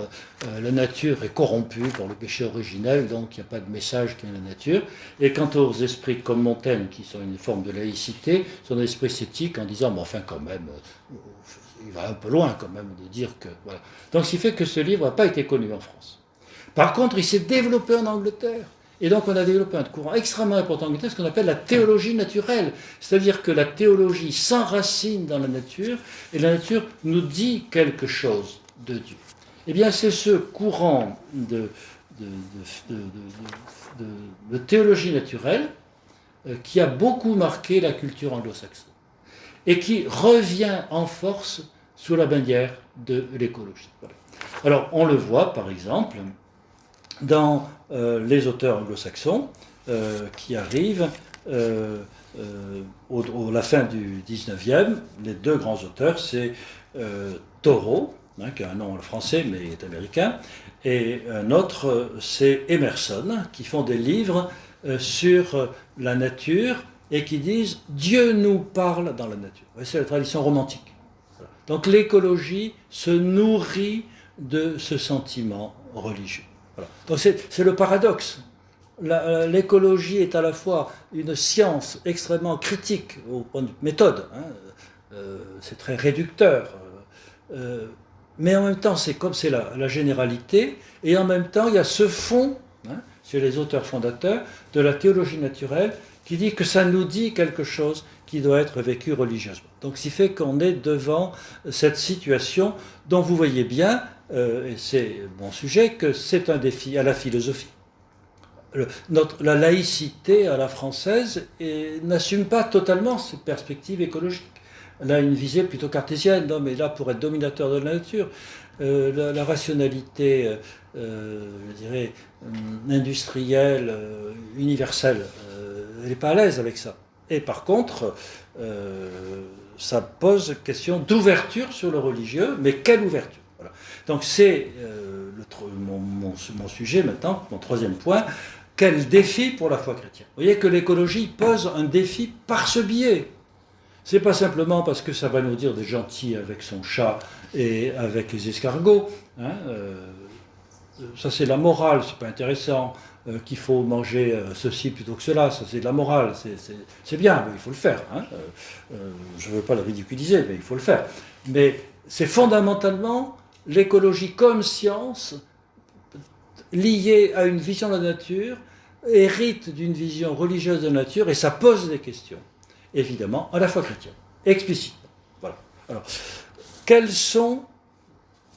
la nature est corrompue par le péché originel, donc il n'y a pas de message qui est la nature. Et quant aux esprits comme Montaigne, qui sont une forme de laïcité, sont des esprits sceptiques en disant, mais enfin quand même, il va un peu loin quand même de dire que... Voilà. Donc ce qui fait que ce livre n'a pas été connu en France. Par contre, il s'est développé en Angleterre. Et donc on a développé un courant extrêmement important en Angleterre, ce qu'on appelle la théologie naturelle. C'est-à-dire que la théologie s'enracine dans la nature, et la nature nous dit quelque chose de Dieu. Eh bien, c'est ce courant de théologie naturelle qui a beaucoup marqué la culture anglo-saxonne, et qui revient en force sous la bannière de l'écologie. Voilà. Alors, on le voit, par exemple, dans les auteurs anglo-saxons qui arrivent la fin du 19e. Les deux grands auteurs, c'est Thoreau, qui a un nom français mais est américain, et un autre, c'est Emerson, qui font des livres sur la nature et qui disent « Dieu nous parle dans la nature ». C'est la tradition romantique. Voilà. Donc l'écologie se nourrit de ce sentiment religieux. Voilà. Donc c'est le paradoxe. L'écologie est à la fois une science extrêmement critique au point de vue méthode, c'est très réducteur, mais en même temps c'est la généralité, et en même temps il y a ce fond, chez les auteurs fondateurs, de la théologie naturelle qui dit que ça nous dit quelque chose qui doit être vécu religieusement. Donc ce qui fait qu'on est devant cette situation dont vous voyez bien, et c'est mon sujet, que c'est un défi à la philosophie. La laïcité à la française n'assume pas totalement cette perspective écologique. Elle a une visée plutôt cartésienne, non, mais là pour être dominateur de la nature, la rationalité, je dirais, industrielle, universelle, elle n'est pas à l'aise avec ça. Et par contre, ça pose question d'ouverture sur le religieux, mais quelle ouverture? Voilà. Donc c'est mon sujet maintenant, mon troisième point. Quel défi pour la foi chrétienne? Vous voyez que l'écologie pose un défi par ce biais. C'est pas simplement parce que ça va nous dire des gentils avec son chat et avec les escargots. Ça c'est la morale, c'est pas intéressant. Qu'il faut manger ceci plutôt que cela, ça c'est de la morale, c'est bien, mais il faut le faire. Je ne veux pas le ridiculiser, mais il faut le faire. Mais c'est fondamentalement l'écologie comme science liée à une vision de la nature, hérite d'une vision religieuse de la nature, et ça pose des questions, évidemment, à la foi chrétienne, explicitement. Voilà. Alors, quelles sont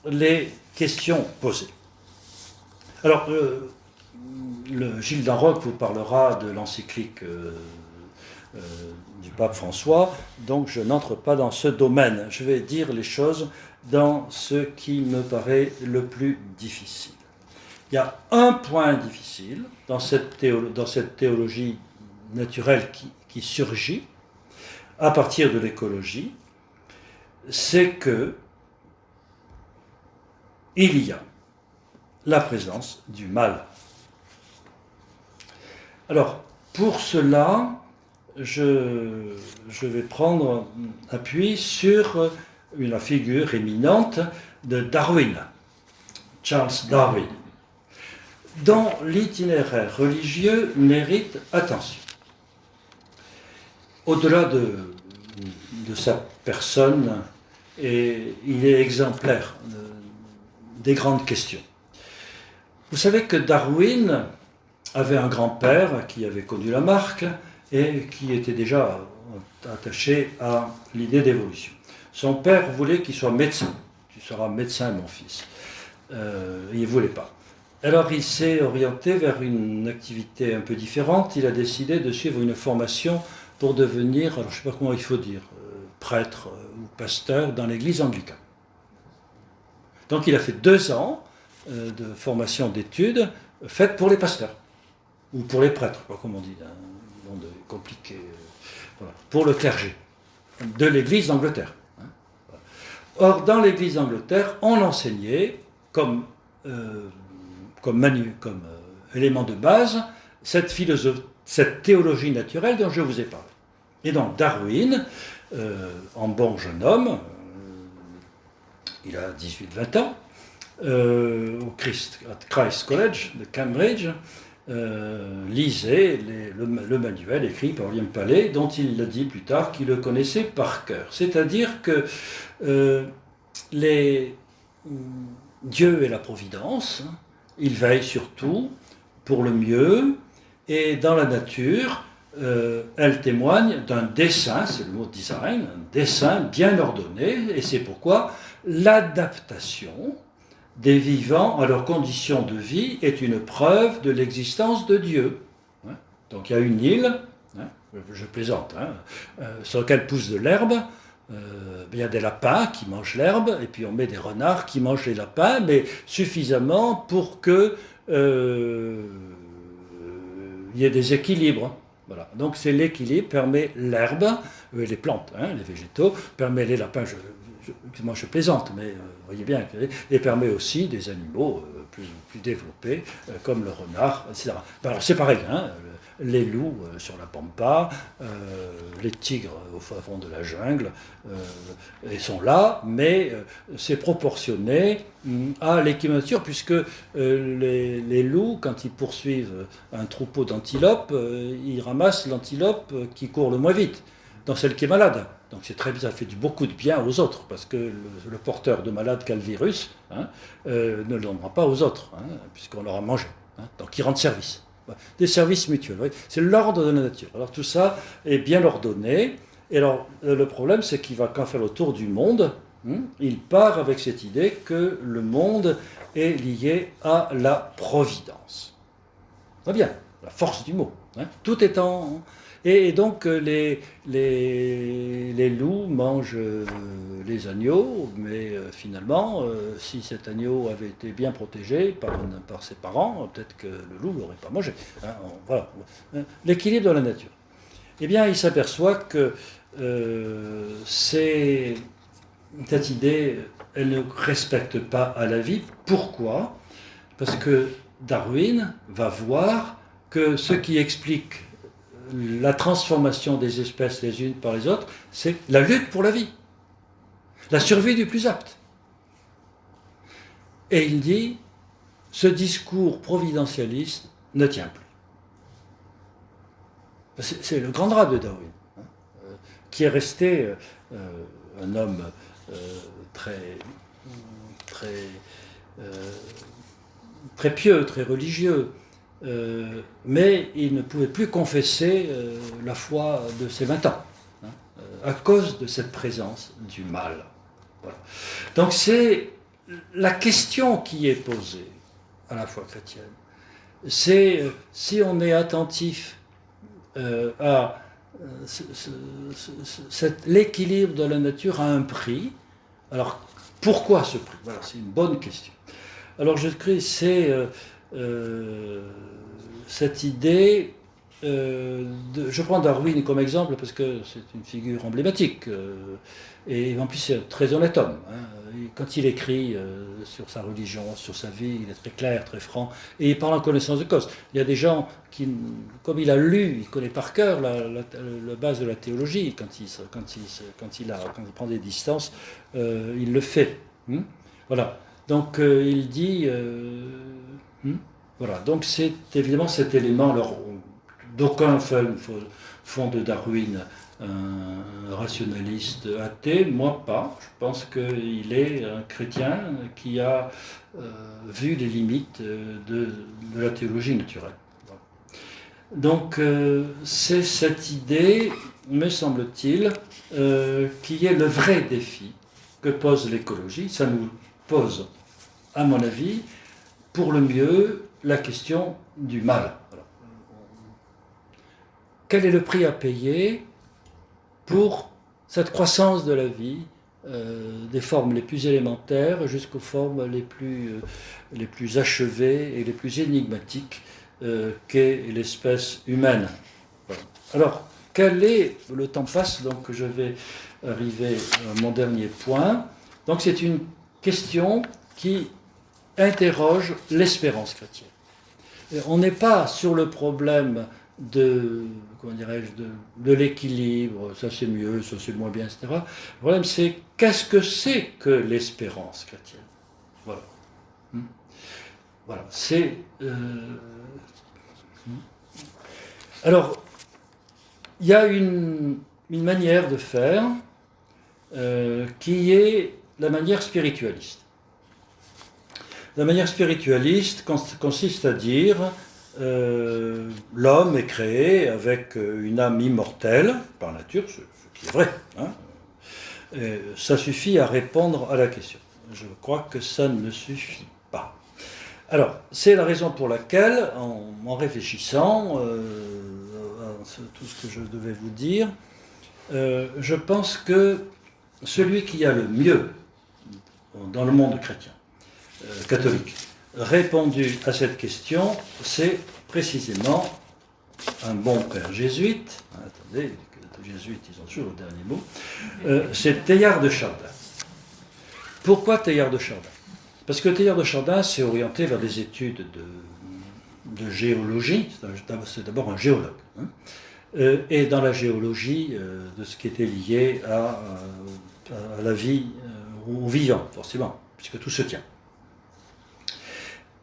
les questions posées? Alors, Gilles Darroch vous parlera de l'encyclique du pape François, donc je n'entre pas dans ce domaine. Je vais dire les choses dans ce qui me paraît le plus difficile. Il y a un point difficile dans cette théologie naturelle qui surgit à partir de l'écologie, c'est que il y a la présence du mal. Alors, pour cela, je vais prendre appui sur une figure éminente de Darwin, Charles Darwin, dont l'itinéraire religieux mérite attention. Au-delà de sa personne, et il est exemplaire des grandes questions. Vous savez que Darwin avait un grand-père qui avait connu Lamarck et qui était déjà attaché à l'idée d'évolution. Son père voulait qu'il soit médecin. Tu seras médecin, mon fils. Il ne voulait pas. Alors il s'est orienté vers une activité un peu différente. Il a décidé de suivre une formation pour devenir, alors je ne sais pas comment il faut dire, prêtre ou pasteur dans l'église anglicane. Donc il a fait 2 ans de formation d'études faite pour les pasteurs, ou pour les prêtres, comme on dit, un monde compliqué, voilà, pour le clergé de l'église d'Angleterre. Or, dans l'église d'Angleterre, on enseignait comme élément de base cette théologie naturelle dont je vous ai parlé. Et donc Darwin, en bon jeune homme, il a 18-20 ans, au Christ College de Cambridge, lisait le manuel écrit par William Paley, dont il a dit plus tard qu'il le connaissait par cœur. C'est-à-dire que Dieu et la providence, il veille sur tout pour le mieux, et dans la nature, elle témoigne d'un dessein, c'est le mot design, un dessein bien ordonné, et c'est pourquoi l'adaptation des vivants à leurs conditions de vie est une preuve de l'existence de Dieu. Donc il y a une île, je plaisante, sur laquelle pousse de l'herbe, il y a des lapins qui mangent l'herbe, et puis on met des renards qui mangent les lapins, mais suffisamment pour que il y ait des équilibres. Voilà. Donc c'est l'équilibre permet l'herbe, les plantes, les végétaux, permet les lapins, moi je plaisante, mais vous voyez bien, et permet aussi des animaux plus développés, comme le renard, etc. Alors c'est pareil, les loups sur la pampa, les tigres au fond de la jungle, ils sont là, mais c'est proportionné à l'équilibre nature, puisque les loups, quand ils poursuivent un troupeau d'antilopes, ils ramassent l'antilope qui court le moins vite, dans celle qui est malade. Donc c'est très bien, ça fait beaucoup de bien aux autres, parce que le porteur de malade qu'a le virus ne le donnera pas aux autres, puisqu'on l'aura mangé. Donc il rend service. Des services mutuels, oui. C'est l'ordre de la nature. Alors tout ça est bien ordonné. Et alors le problème, c'est qu'il va quand faire le tour du monde, il part avec cette idée que le monde est lié à la providence. Très bien, la force du mot. Tout est en... Et donc les loups mangent les agneaux, mais finalement, si cet agneau avait été bien protégé par ses parents, peut-être que le loup ne l'aurait pas mangé. Voilà. L'équilibre de la nature. Eh bien, il s'aperçoit que cette idée, elle ne respecte pas à la vie. Pourquoi ? Parce que Darwin va voir que ce qui explique la transformation des espèces les unes par les autres, c'est la lutte pour la vie, la survie du plus apte. Et il dit, ce discours providentialiste ne tient plus. C'est le grand drame de Darwin, qui est resté un homme très pieux, très religieux, mais il ne pouvait plus confesser la foi de ses 20 ans, à cause de cette présence du mal. Voilà. Donc c'est la question qui est posée à la foi chrétienne. C'est si on est attentif à l'équilibre de la nature à un prix, alors pourquoi ce prix ? Voilà, c'est une bonne question. Alors je crée, c'est cette idée, je prends Darwin comme exemple parce que c'est une figure emblématique, et en plus c'est un très honnête homme. Quand il écrit sur sa religion, sur sa vie, il est très clair, très franc, et il parle en connaissance de cause. Il y a des gens qui, comme il a lu, il connaît par cœur la base de la théologie, quand il prend des distances, il le fait. Voilà. Donc il dit... voilà. Donc c'est évidemment cet élément. Alors, d'aucuns font de Darwin un rationaliste athée, moi pas. Je pense qu'il est un chrétien qui a vu les limites de la théologie naturelle. Voilà. Donc c'est cette idée, me semble-t-il, qui est le vrai défi que pose l'écologie. Ça nous pose, à mon avis, pour le mieux, la question du mal. Voilà. Quel est le prix à payer pour cette croissance de la vie, des formes les plus élémentaires jusqu'aux formes les plus achevées et les plus énigmatiques qu'est l'espèce humaine. Voilà. Alors, quel est, le temps passe, donc je vais arriver à mon dernier point. Donc c'est une question qui interroge l'espérance chrétienne. Et on n'est pas sur le problème de l'équilibre, ça c'est mieux, ça c'est moins bien, etc. Le problème c'est qu'est-ce que c'est que l'espérance chrétienne. Voilà. Voilà, c'est... Alors, il y a une manière de faire qui est la manière spiritualiste. La manière spiritualiste consiste à dire l'homme est créé avec une âme immortelle, par nature, ce qui est vrai. Ça suffit à répondre à la question. Je crois que ça ne suffit pas. Alors, c'est la raison pour laquelle, en réfléchissant à tout ce que je devais vous dire, je pense que celui qui a le mieux dans le monde chrétien, catholique, répondu à cette question, c'est précisément un bon père jésuite. Attendez, les jésuites, ils ont toujours le dernier mot. C'est Teilhard de Chardin. Pourquoi Teilhard de Chardin? Parce que Teilhard de Chardin s'est orienté vers des études de géologie. C'est d'abord un géologue. Et dans la géologie, de ce qui était lié à la vie, au vivant, forcément, puisque tout se tient.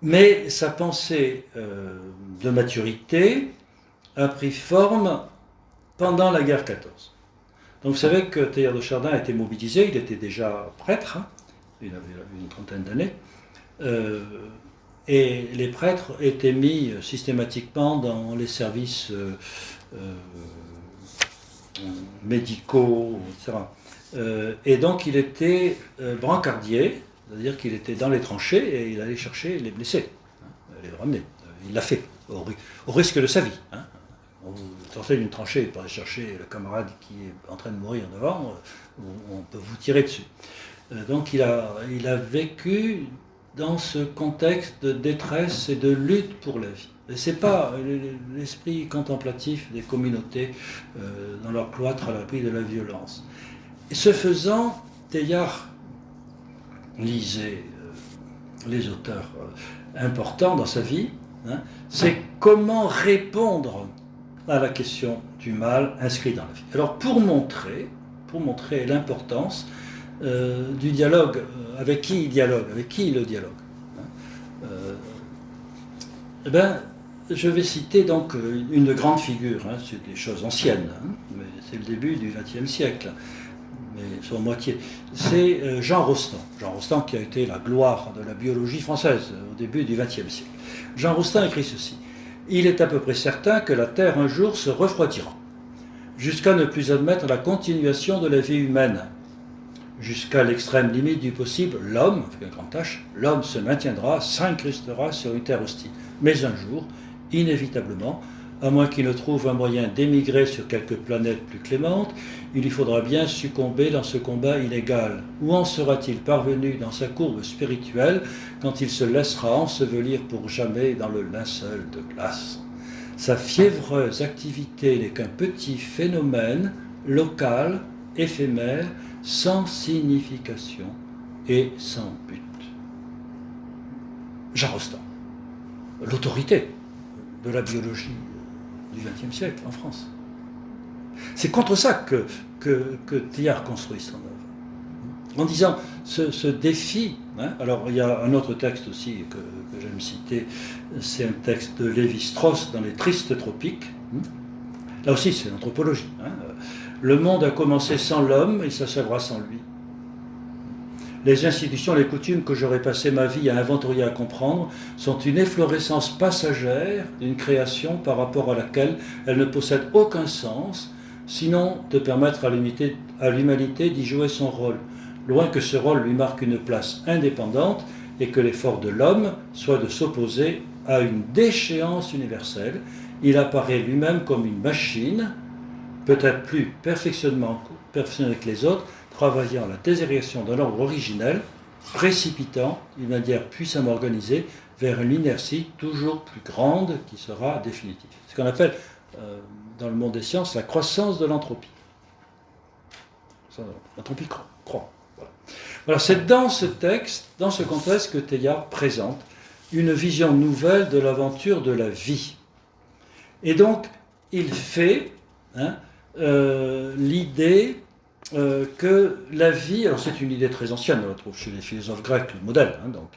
Mais sa pensée de maturité a pris forme pendant la guerre 14. Donc vous savez que Teilhard de Chardin a été mobilisé, il était déjà prêtre, il avait une trentaine d'années, et les prêtres étaient mis systématiquement dans les services médicaux, etc. Et donc il était brancardier, c'est-à-dire qu'il était dans les tranchées et il allait chercher les blessés, les ramener. Il l'a fait, au risque de sa vie. On vous sortez d'une tranchée pour aller chercher le camarade qui est en train de mourir devant, on peut vous tirer dessus. Donc il a vécu dans ce contexte de détresse et de lutte pour la vie. Et ce n'est pas l'esprit contemplatif des communautés dans leur cloître à l'abri de la violence. Et ce faisant, Teilhard lisait les auteurs importants dans sa vie, c'est comment répondre à la question du mal inscrit dans la vie. Alors pour montrer l'importance du dialogue, avec qui il dialogue, avec qui le dialogue, je vais citer donc une grande figure, c'est des choses anciennes, mais c'est le début du XXe siècle, mais sur moitié. C'est Jean Rostand. Jean Rostand qui a été la gloire de la biologie française au début du XXe siècle. Jean Rostand écrit ceci: il est à peu près certain que la Terre un jour se refroidira, jusqu'à ne plus admettre la continuation de la vie humaine. Jusqu'à l'extrême limite du possible, l'homme, avec un grand H, l'homme se maintiendra, s'incrustera sur une terre hostile. Mais un jour, inévitablement, À moins qu'il ne trouve un moyen d'émigrer sur quelques planètes plus clémentes, il lui faudra bien succomber dans ce combat inégal. Où en sera-t-il parvenu dans sa courbe spirituelle quand il se laissera ensevelir pour jamais dans le linceul de glace? Sa fiévreuse activité n'est qu'un petit phénomène local, éphémère, sans signification et sans but. Jean Rostand, l'autorité de la biologie du XXe siècle en France. C'est contre ça que Teilhard construit son œuvre. En disant ce défi, hein, alors il y a un autre texte aussi que j'aime citer, c'est un texte de Lévi-Strauss dans Les Tristes Tropiques. Là aussi c'est l'anthropologie. Hein. Le monde a commencé sans l'homme et s'achèvera sans lui. Les institutions, les coutumes que j'aurais passé ma vie à inventorier, à comprendre, sont une efflorescence passagère d'une création par rapport à laquelle elle ne possède aucun sens, sinon de permettre à l'humanité d'y jouer son rôle, loin que ce rôle lui marque une place indépendante et que l'effort de l'homme soit de s'opposer à une déchéance universelle. Il apparaît lui-même comme une machine, peut-être plus perfectionnée que les autres, travaillant à la désagrégation d'un ordre originel, précipitant d'une manière puissamment organisée vers une inertie toujours plus grande qui sera définitive. Ce qu'on appelle, dans le monde des sciences, la croissance de l'entropie. L'entropie croît. Voilà, c'est dans ce texte, dans ce contexte, que Teilhard présente une vision nouvelle de l'aventure de la vie. Et donc, il fait l'idée que la vie, alors c'est une idée très ancienne, on la trouve chez les philosophes grecs, le modèle, donc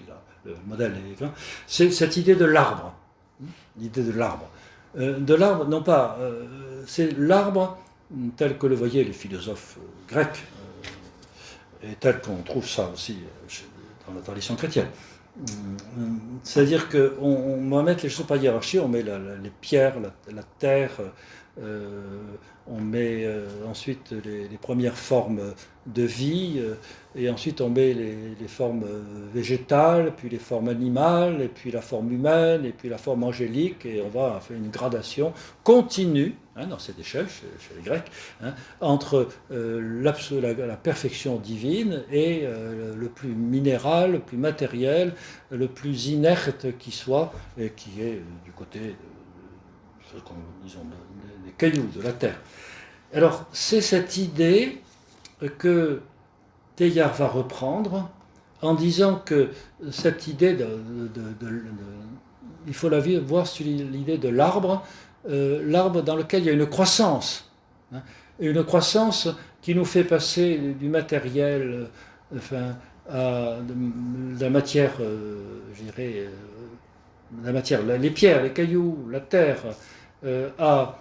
le modèle est, c'est cette idée de l'arbre, l'idée de l'arbre. Non pas, c'est l'arbre tel que le voyaient les philosophes grecs, et tel qu'on trouve ça aussi dans la tradition chrétienne. C'est-à-dire qu'on va mettre les choses par hiérarchie, on met les pierres, la terre, on met ensuite les premières formes de vie, et ensuite on met les formes végétales, puis les formes animales, et puis la forme humaine, et puis la forme angélique, et on va faire une gradation continue, dans cette échelle, chez les Grecs, entre la perfection divine et le plus minéral, le plus matériel, le plus inerte qui soit, et qui est du côté, disons, des cailloux, de la terre. Alors, c'est cette idée que Teilhard va reprendre en disant que cette idée il faut la voir sur l'idée de l'arbre, l'arbre dans lequel il y a une croissance, une croissance qui nous fait passer du matériel, à de la matière, je dirais, la matière, les pierres, les cailloux, la terre, à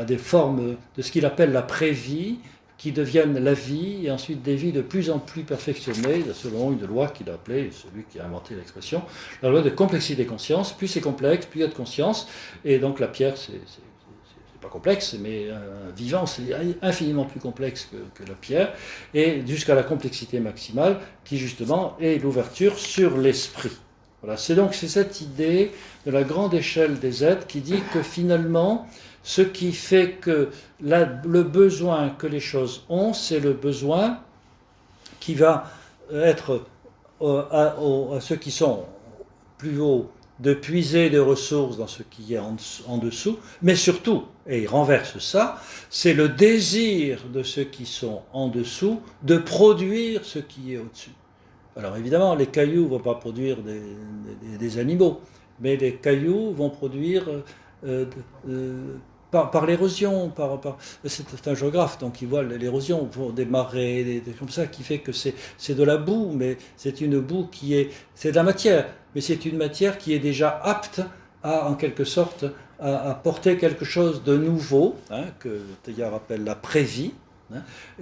des formes de ce qu'il appelle la prévie, qui deviennent la vie, et ensuite des vies de plus en plus perfectionnées, selon une loi qu'il a appelée, celui qui a inventé l'expression, la loi de complexité conscience. Plus c'est complexe, plus il y a de conscience, et donc la pierre, c'est pas complexe, mais vivant, c'est infiniment plus complexe que la pierre, et jusqu'à la complexité maximale, qui justement est l'ouverture sur l'esprit. Voilà, c'est cette idée de la grande échelle des êtres qui dit que finalement, ce qui fait que le besoin que les choses ont, c'est le besoin qui va être à ceux qui sont plus hauts de puiser des ressources dans ce qui est en dessous, mais surtout, et il renverse ça, c'est le désir de ceux qui sont en dessous de produire ce qui est au-dessus. Alors évidemment, les cailloux ne vont pas produire des animaux, mais les cailloux vont produire par l'érosion, c'est un géographe, donc il voit l'érosion, des marais, des comme ça, qui fait que c'est de la boue, mais c'est une boue c'est de la matière, mais c'est une matière qui est déjà apte à, en quelque sorte, à porter quelque chose de nouveau, que Teilhard appelle la prévie,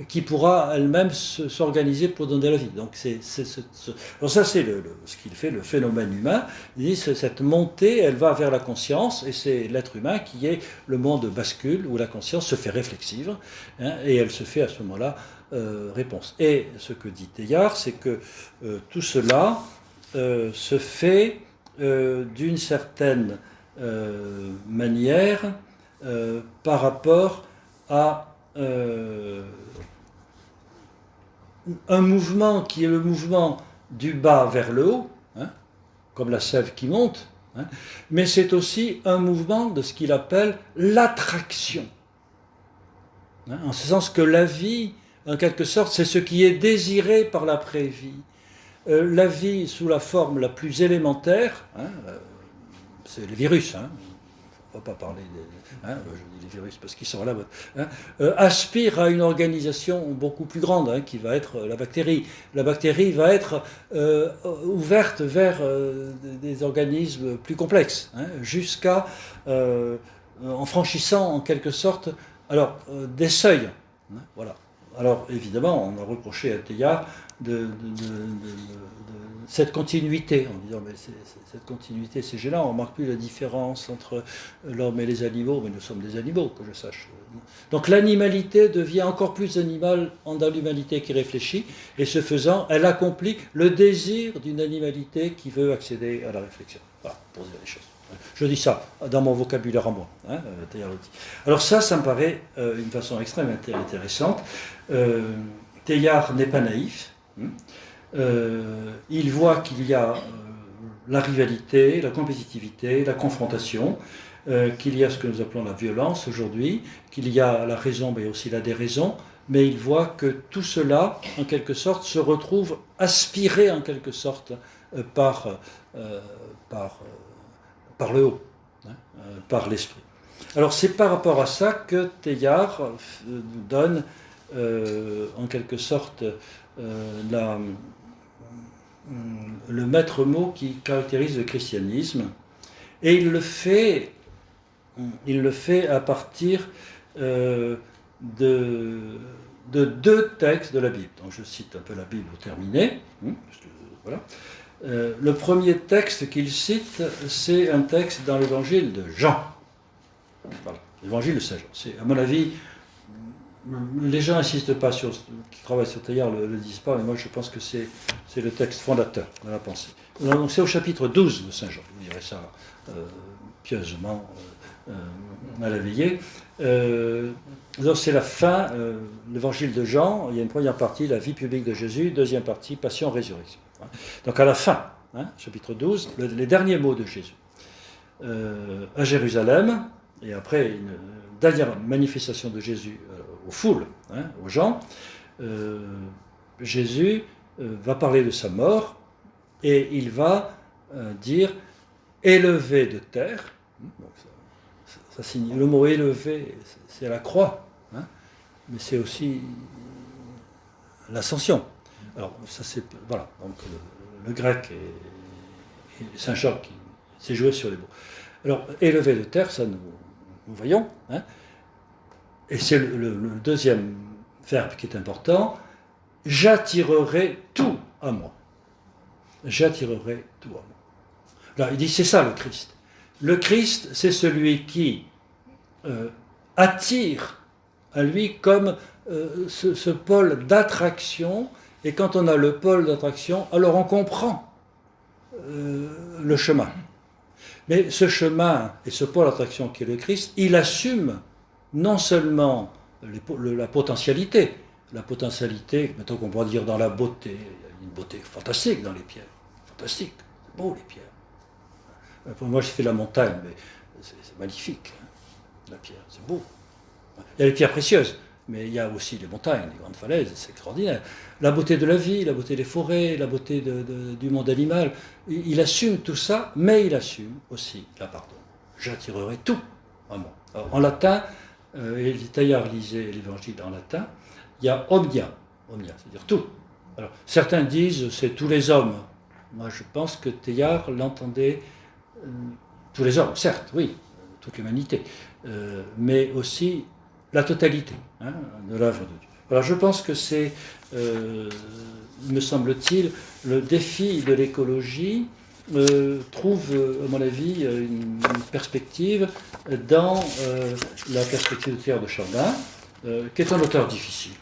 qui pourra elle-même s'organiser pour donner la vie. Donc alors ça c'est ce qu'il fait, le phénomène humain. Il dit cette montée, elle va vers la conscience, et c'est l'être humain qui est le monde bascule, où la conscience se fait réflexive, et elle se fait à ce moment-là réponse. Et ce que dit Teilhard, c'est que tout cela se fait d'une certaine manière par rapport à un mouvement qui est le mouvement du bas vers le haut, hein, comme la sève qui monte, hein, mais c'est aussi un mouvement de ce qu'il appelle l'attraction. Hein, en ce sens que la vie, en quelque sorte, c'est ce qui est désiré par l'après-vie. La vie sous la forme la plus élémentaire, hein, c'est les virus, hein, on ne va pas parler des... Hein, je dis les virus parce qu'ils sont là, hein, aspire à une organisation beaucoup plus grande, hein, qui va être la bactérie. La bactérie va être ouverte vers des organismes plus complexes, hein, jusqu'à, en franchissant en quelque sorte, alors, des seuils. Hein, voilà. Alors, évidemment, on a reproché à Teilhard de cette continuité, en disant mais cette continuité c'est gênant, on ne remarque plus la différence entre l'homme et les animaux, mais nous sommes des animaux, que je sache. Donc l'animalité devient encore plus animale dans l'humanité qui réfléchit, et ce faisant, elle accomplit le désir d'une animalité qui veut accéder à la réflexion. Voilà, pour dire les choses. Je dis ça dans mon vocabulaire à moi. Hein, alors ça me paraît une façon extrêmement intéressante. Teilhard n'est pas naïf. Il voit qu'il y a la rivalité, la compétitivité, la confrontation, qu'il y a ce que nous appelons la violence aujourd'hui, qu'il y a la raison mais aussi la déraison, mais il voit que tout cela, en quelque sorte, se retrouve aspiré en quelque sorte par le haut, hein, par l'esprit. Alors c'est par rapport à ça que Teilhard nous donne en quelque sorte le maître mot qui caractérise le christianisme, et il le fait à partir de deux textes de la Bible. Donc je cite un peu la Bible pour terminer. Voilà. Le premier texte qu'il cite, c'est un texte dans l'évangile de Jean. Voilà, l'évangile de Saint Jean. C'est, à mon avis, les gens n'insistent pas sur, qui travaillent sur Teilhard le disent pas, mais moi je pense que c'est le texte fondateur de la pensée. Donc c'est au chapitre 12 de Saint Jean, vous direz ça pieusement à la veillée. Donc c'est la fin, l'évangile de Jean, il y a une première partie, la vie publique de Jésus, deuxième partie, passion, résurrection. Donc à la fin, hein, chapitre 12, les derniers mots de Jésus. À Jérusalem, et après une dernière manifestation de Jésus aux foules, hein, aux gens, Jésus va parler de sa mort, et il va dire « élevé de terre ». Donc ça signifie, le mot « élevé », c'est la croix, hein, mais c'est aussi l'ascension. Alors, ça c'est. Voilà, donc le grec et Saint Jacques qui s'est joué sur les mots. Alors, élevé de terre, ça nous voyons, hein, et c'est le deuxième verbe qui est important, j'attirerai tout à moi. J'attirerai tout à moi. Là, il dit, c'est ça le Christ. Le Christ, c'est celui qui attire à lui comme ce pôle d'attraction. Et quand on a le pôle d'attraction, alors on comprend le chemin. Mais ce chemin et ce pôle d'attraction qui est le Christ, il assume non seulement la potentialité, mettons qu'on pourrait dire dans la beauté, il y a une beauté fantastique dans les pierres, fantastique, c'est beau les pierres. Pour moi, j'ai fait la montagne, mais c'est magnifique, hein, la pierre, c'est beau. Il y a les pierres précieuses, mais il y a aussi les montagnes, les grandes falaises, c'est extraordinaire. La beauté de la vie, la beauté des forêts, la beauté du monde animal, il assume tout ça, mais il assume aussi la pardon. J'attirerai tout à moi. Alors, en latin, Teilhard lisait l'évangile en latin, il y a omnia, c'est-à-dire tout. Alors, certains disent c'est tous les hommes. Moi, je pense que Teilhard l'entendait tous les hommes, certes, oui, toute l'humanité, mais aussi la totalité, hein, de l'œuvre de Dieu. Alors je pense que c'est, me semble-t-il, le défi de l'écologie trouve, à mon avis, une perspective dans la perspective de Teilhard de Chardin, qui est un auteur difficile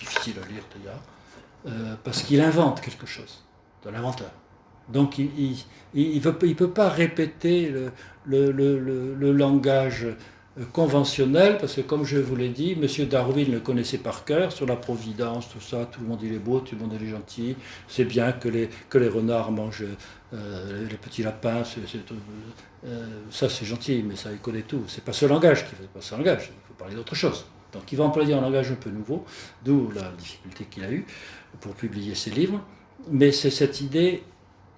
à lire Teilhard, parce qu'il invente quelque chose, de l'inventeur. Donc il peut pas répéter le langage conventionnel, parce que comme je vous l'ai dit, M. Darwin le connaissait par cœur, sur la providence, tout ça, tout le monde il est beau, tout le monde il est gentil, c'est bien que les renards mangent les petits lapins, ça c'est gentil, mais ça il connaît tout, c'est pas ce langage qu'il faut, pas ce langage, il faut parler d'autre chose. Donc il va employer un langage un peu nouveau, d'où la difficulté qu'il a eue pour publier ses livres, mais c'est cette idée,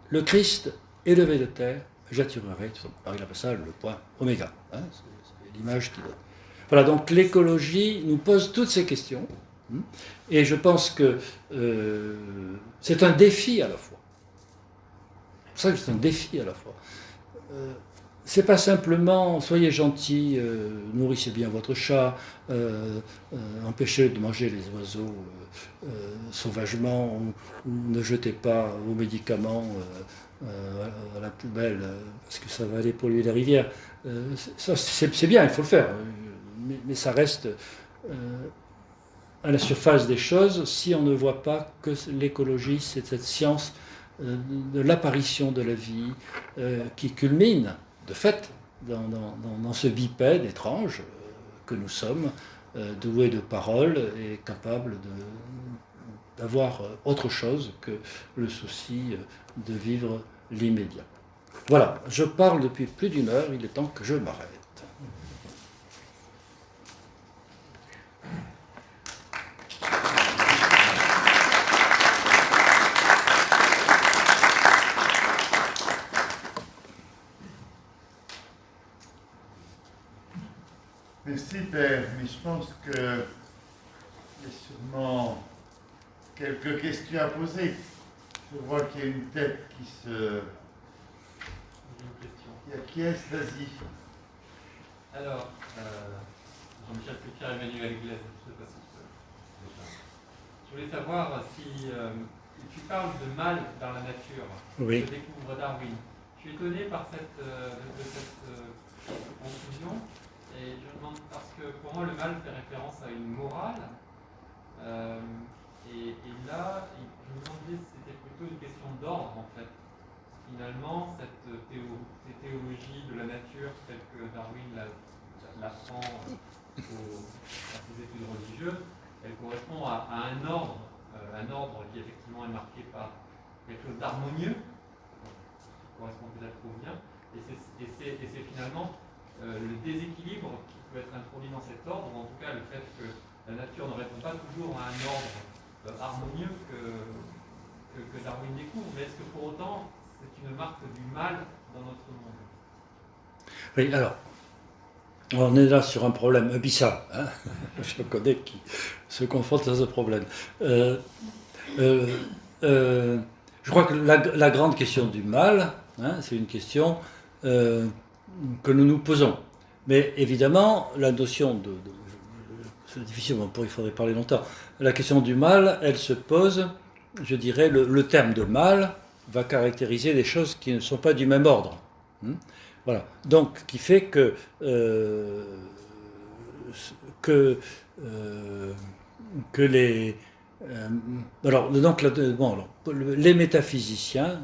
le Christ élevé de terre, j'attirerai, il appelle ça le point oméga, hein, c'est l'image qu'il donne. Voilà, donc l'écologie nous pose toutes ces questions, et je pense que c'est un défi à la fois. C'est pour ça que c'est un défi à la fois. C'est pas simplement soyez gentils, nourrissez bien votre chat, empêchez de manger les oiseaux sauvagement, ou ne jetez pas vos médicaments à la poubelle parce que ça va aller polluer les rivières. Ça, c'est bien, il faut le faire, mais ça reste à la surface des choses si on ne voit pas que l'écologie, c'est cette science de l'apparition de la vie qui culmine de fait dans ce bipède étrange que nous sommes, doué de parole et capable d'avoir autre chose que le souci de vivre l'immédiat. Voilà, je parle depuis plus d'une heure, il est temps que je m'arrête. Merci Père, mais je pense qu'il y a sûrement quelques questions à poser. Je vois qu'il y a une tête qui se... Qui acquiesce, vas-y. Alors, Jean-Michel Foucault, Emmanuel Glaise, je ne sais pas si je voulais savoir si tu parles de mal dans la nature, Oui. que découvre Darwin. Je suis étonné par cette conclusion, et je me demande, parce que pour moi le mal fait référence à une morale, et là, je me demandais si c'était plutôt une question d'ordre en fait. Finalement, ces théologies de la nature, telles que Darwin l'apprend à ses études religieuses, elles correspondent à un ordre qui effectivement est marqué par quelque chose d'harmonieux, qui correspond peut-être au bien, et c'est finalement le déséquilibre qui peut être introduit dans cet ordre, ou en tout cas le fait que la nature ne répond pas toujours à un ordre harmonieux que Darwin découvre, mais est-ce que pour autant c'est une marque du mal dans notre monde? Oui, alors, on est là sur un problème abyssal. Hein. Je connais qui se confronte à ce problème. Je crois que la grande question du mal, hein, c'est une question que nous nous posons. Mais évidemment, la notion c'est difficile, il faudrait parler longtemps. La question du mal, elle se pose, je dirais, le terme de mal va caractériser des choses qui ne sont pas du même ordre. Voilà. Donc, qui fait que les... les métaphysiciens,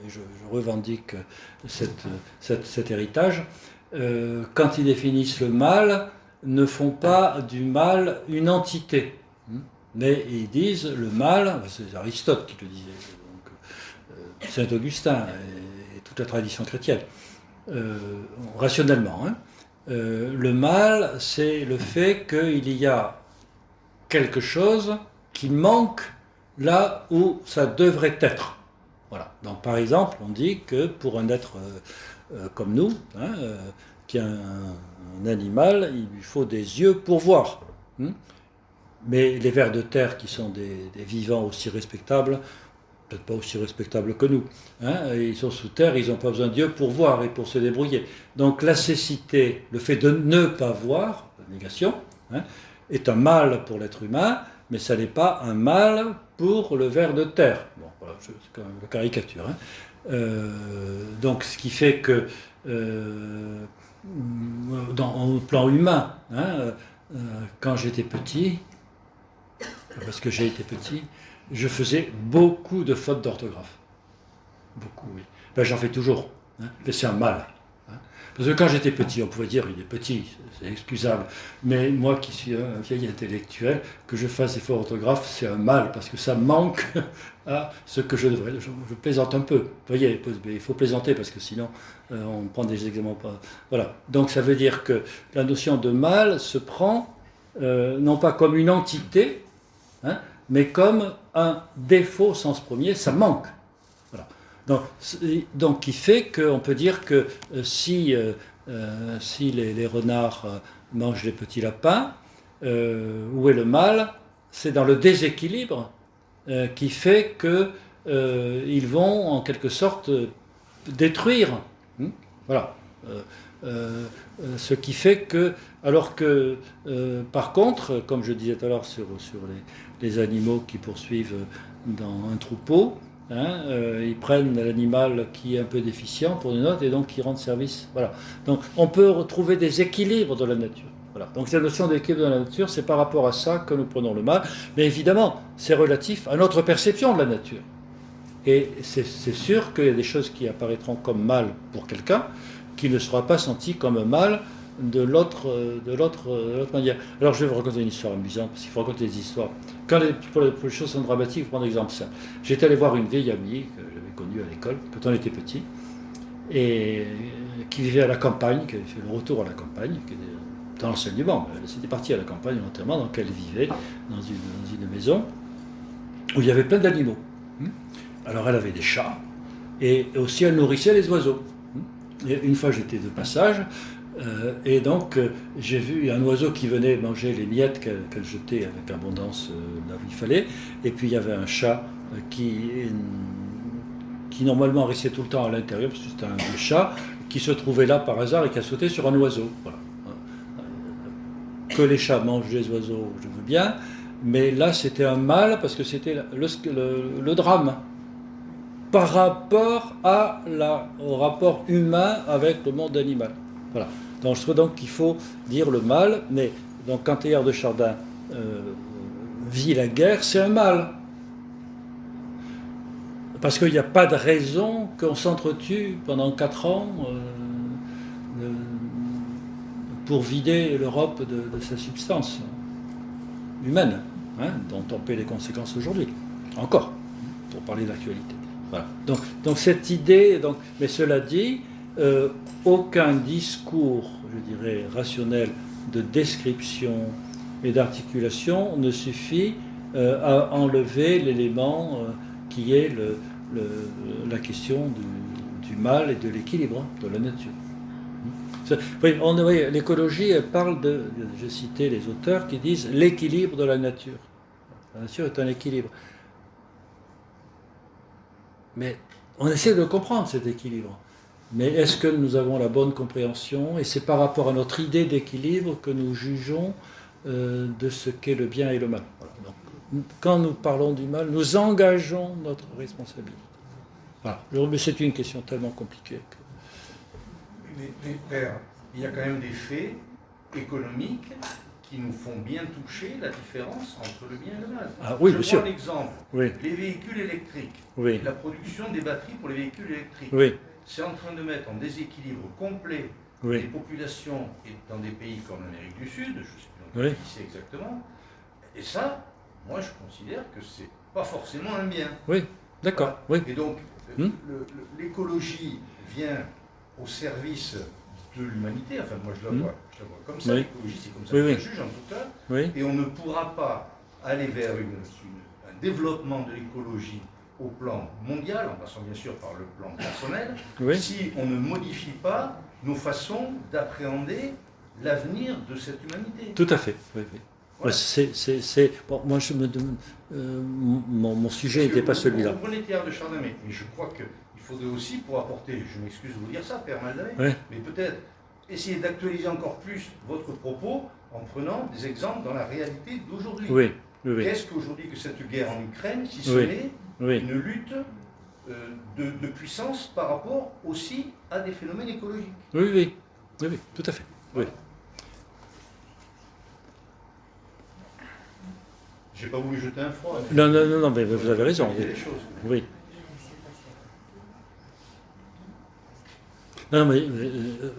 et je revendique cet héritage, quand ils définissent le mal, ne font pas du mal une entité. Mais ils disent le mal, c'est Aristote qui le disait, donc, Saint Augustin et toute la tradition chrétienne, rationnellement. Hein, le mal, c'est le fait qu'il y a quelque chose qui manque là où ça devrait être. Voilà. Donc, par exemple, on dit que pour un être comme nous, hein, qui est un animal, il lui faut des yeux pour voir. Mais les vers de terre, qui sont des vivants aussi respectables, peut-être pas aussi respectables que nous, hein, ils sont sous terre, ils n'ont pas besoin d'yeux pour voir et pour se débrouiller. Donc la cécité, le fait de ne pas voir, la négation, hein, est un mal pour l'être humain, mais ça n'est pas un mal pour le ver de terre. Bon, voilà, c'est quand même la caricature. Hein. Donc ce qui fait que, au plan humain, hein, quand j'étais petit, parce que j'ai été petit, je faisais beaucoup de fautes d'orthographe. beaucoup, oui. Ben, j'en fais toujours, hein, mais c'est un mal. Hein. Parce que quand j'étais petit, on pouvait dire il est petit, c'est excusable. Mais moi qui suis un vieil intellectuel, que je fasse des fautes orthographes, c'est un mal, parce que ça manque à ce que je devrais. Je plaisante un peu. Vous voyez, il faut plaisanter, parce que sinon on prend des exemples. Voilà. Donc ça veut dire que la notion de mal se prend non pas comme une entité, hein, mais comme un défaut au sens premier, ça manque. Voilà. Donc qui fait qu'on peut dire que si les renards mangent les petits lapins, où est le mal? C'est dans le déséquilibre qui fait qu'ils vont en quelque sorte détruire. Voilà. Ce qui fait que, alors que, par contre, comme je disais tout à l'heure sur les animaux qui poursuivent dans un troupeau, hein, ils prennent l'animal qui est un peu déficient pour une autre et donc qui rend service. Voilà. Donc on peut retrouver des équilibres de la nature. Voilà. Donc cette notion d'équilibre de la nature, c'est par rapport à ça que nous prenons le mal. Mais évidemment, c'est relatif à notre perception de la nature. Et c'est sûr qu'il y a des choses qui apparaîtront comme mal pour quelqu'un, qui ne sera pas senti comme un mal de l'autre manière. Alors je vais vous raconter une histoire amusante, parce qu'il faut raconter des histoires. Pour les choses sont dramatiques, je vais prendre un exemple simple. J'étais allé voir une vieille amie que j'avais connue à l'école, quand on était petit, et qui vivait à la campagne, qui avait fait le retour à la campagne, qui était dans l'enseignement. Elle était partie à la campagne entièrement, donc elle vivait dans une maison où il y avait plein d'animaux. Alors elle avait des chats, et aussi elle nourrissait les oiseaux. Et une fois j'étais de passage, et donc j'ai vu un oiseau qui venait manger les miettes qu'elle jetait avec abondance là où il fallait, et puis il y avait un chat qui normalement restait tout le temps à l'intérieur, parce que c'était un vieux chat, qui se trouvait là par hasard et qui a sauté sur un oiseau. Voilà. Que les chats mangent les oiseaux, je veux bien, mais là c'était un mal, parce que c'était le drame par rapport au rapport humain avec le monde animal. Voilà. Donc je trouve donc qu'il faut dire le mal, mais donc quand Teilhard de Chardin vit la guerre, c'est un mal. Parce qu'il n'y a pas de raison qu'on s'entretue pendant 4 ans pour vider l'Europe de sa substance humaine, hein, dont on paie les conséquences aujourd'hui, encore, pour parler d'actualité. Voilà. Donc cette idée, mais cela dit, aucun discours, je dirais, rationnel de description et d'articulation ne suffit à enlever l'élément qui est la question du mal et de l'équilibre de la nature. Oui, l'écologie parle je citais les auteurs qui disent l'équilibre de la nature. La nature est un équilibre. Mais on essaie de comprendre cet équilibre. Mais est-ce que nous avons la bonne compréhension? Et c'est par rapport à notre idée d'équilibre que nous jugeons de ce qu'est le bien et le mal. Voilà. Donc, quand nous parlons du mal, nous engageons notre responsabilité. Voilà. Mais c'est une question tellement compliquée. Mais Père, il y a quand même des faits économiques qui nous font bien toucher la différence entre le bien et le mal. Ah, oui, bien sûr. Je prends l'exemple, oui. Les véhicules électriques, oui. La production des batteries pour les véhicules électriques. Oui. C'est en train de mettre en déséquilibre complet oui. les populations dans des pays comme l'Amérique du Sud, je ne sais plus oui. qui c'est exactement, et ça, moi je considère que c'est pas forcément un bien. Oui, d'accord. Voilà. Oui. Et donc, l'écologie vient au service de l'humanité, enfin moi je la vois comme ça, oui. l'écologie c'est comme ça oui, que oui. je juge en tout cas, oui. et on ne pourra pas aller vers un développement de l'écologie au plan mondial, en passant bien sûr par le plan personnel, oui. si on ne modifie pas nos façons d'appréhender l'avenir de cette humanité. Tout à fait, oui. oui. Voilà. Bon, moi, mon sujet n'était pas celui-là. Vous prenez Teilhard de Chardin, mais je crois qu'il faudrait aussi, pour apporter, je m'excuse de vous dire ça, Père Maldavé, oui. mais peut-être essayer d'actualiser encore plus votre propos en prenant des exemples dans la réalité d'aujourd'hui. Oui. Oui, oui. Qu'est-ce qu'aujourd'hui que cette guerre en Ukraine, si ce oui. n'est oui. une lutte de puissance par rapport aussi à des phénomènes écologiques? Oui, oui, oui, oui, tout à fait. Oui. J'ai pas voulu jeter un froid. Non, mais vous avez raison. Il y a des choses. Oui. Non, mais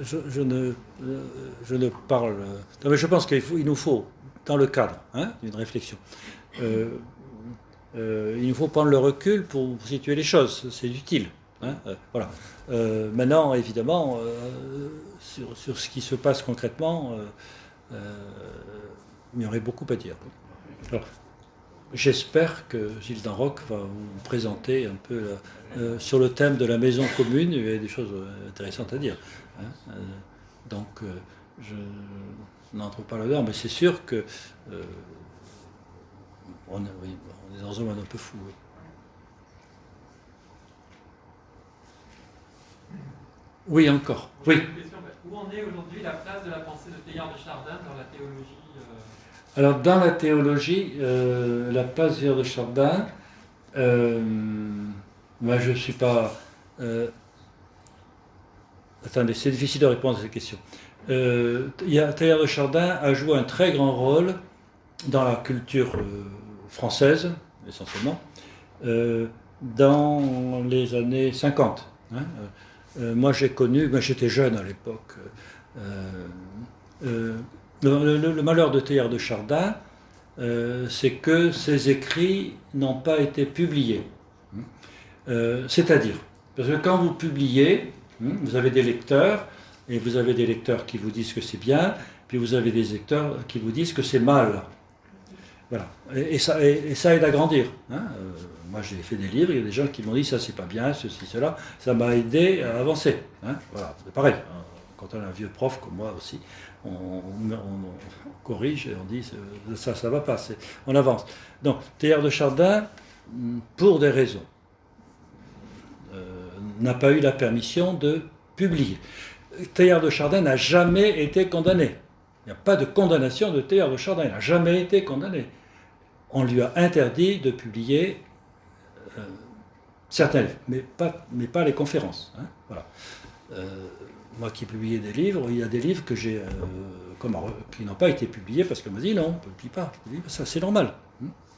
je ne parle. Non, mais je pense qu'il nous faut, dans le cadre d'une réflexion, il nous faut prendre le recul pour situer les choses. C'est utile. Voilà. Maintenant, évidemment, sur ce qui se passe concrètement, il y aurait beaucoup à dire. Alors, j'espère que Gilles Danroc va vous présenter un peu sur le thème de la maison commune. Il y a des choses intéressantes à dire. Donc, je n'entre pas là-dedans, mais c'est sûr que on est dans un monde un peu fou. Oui. Oui, encore. Oui. Une question, où en est aujourd'hui la place de la pensée de Teilhard de Chardin dans la théologie Alors, dans la théologie, la place de Teilhard de Chardin, moi je ne suis pas... attendez, c'est difficile de répondre à cette question. Teilhard de Chardin a joué un très grand rôle dans la culture française, essentiellement, dans les années 50. Moi j'ai connu, j'étais jeune à l'époque, le malheur de Teilhard de Chardin, c'est que ses écrits n'ont pas été publiés. C'est-à-dire, parce que quand vous publiez, vous avez des lecteurs, et vous avez des lecteurs qui vous disent que c'est bien, puis vous avez des lecteurs qui vous disent que c'est mal. Voilà. Et ça aide à grandir. Moi j'ai fait des livres, il y a des gens qui m'ont dit ça c'est pas bien, ceci, cela, ça m'a aidé à avancer. Voilà, c'est pareil. Quand on a un vieux prof comme moi aussi, on corrige et on dit ça va pas, on avance. Donc Teilhard de Chardin, pour des raisons, n'a pas eu la permission de publier. Teilhard de Chardin n'a jamais été condamné. Il n'y a pas de condamnation de Teilhard de Chardin, il n'a jamais été condamné. On lui a interdit de publier certains livres, mais pas les conférences. Voilà. Moi qui publiais des livres, il y a des livres que j'ai, qui n'ont pas été publiés parce qu'on m'a dit non, on ne publie pas. Je dis, ça c'est normal.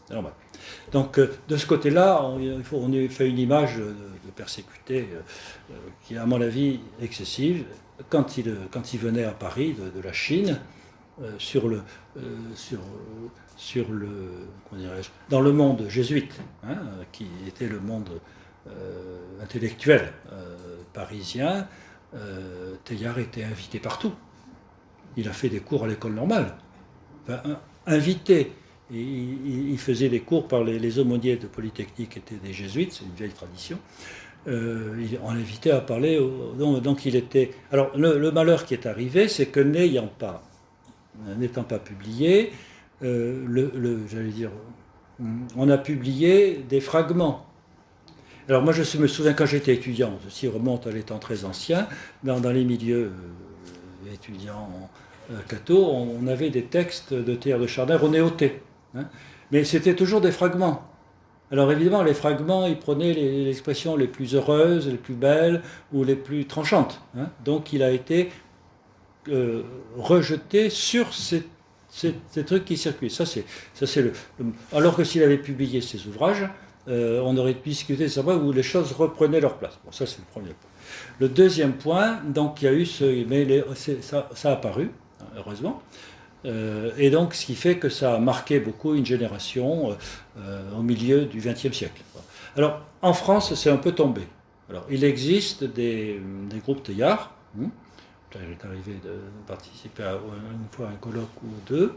C'est normal. Donc de ce côté-là, on a fait une image de persécuté qui est à mon avis excessive. Quand il venait à Paris de la Chine, dans le monde jésuite, qui était le monde intellectuel parisien, Teilhard était invité partout. Il a fait des cours à l'école normale. Invité. Il faisait des cours par les aumôniers de Polytechnique qui étaient des jésuites, c'est une vieille tradition. On l'invitait à parler. Donc il était. Alors le malheur qui est arrivé, c'est que n'étant pas publié, j'allais dire, on a publié des fragments. Alors moi je me souviens quand j'étais étudiant, ceci remonte à l'étant très ancien, dans les milieux étudiants catho, on avait des textes de Teilhard de Chardin renéotés. Mais c'était toujours des fragments. Alors évidemment, les fragments, ils prenaient les expressions les plus heureuses, les plus belles ou les plus tranchantes. Donc il a été rejeté sur ces trucs qui circulent. Ça c'est alors que s'il avait publié ses ouvrages, on aurait discuté de savoir où les choses reprenaient leur place. Bon, ça c'est le premier point. Le deuxième point, donc il y a eu ça a apparu, heureusement. Et donc, ce qui fait que ça a marqué beaucoup une génération au milieu du XXe siècle. Alors, en France, c'est un peu tombé. Alors, il existe des groupes Teilhard. J'est arrivé de participer une fois à un colloque ou deux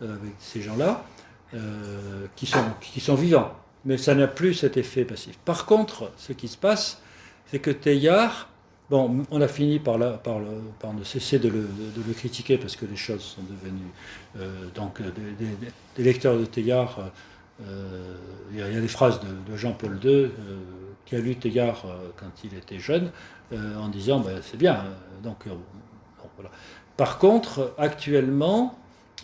avec ces gens-là, qui sont vivants. Mais ça n'a plus cet effet passif. Par contre, ce qui se passe, c'est que Teilhard, bon, on a fini par ne cesser de le critiquer parce que les choses sont devenues... donc, des lecteurs de Teilhard, il y a des phrases de Jean-Paul II qui a lu Teilhard quand il était jeune, en disant ben, c'est bien. Voilà. Par contre, actuellement,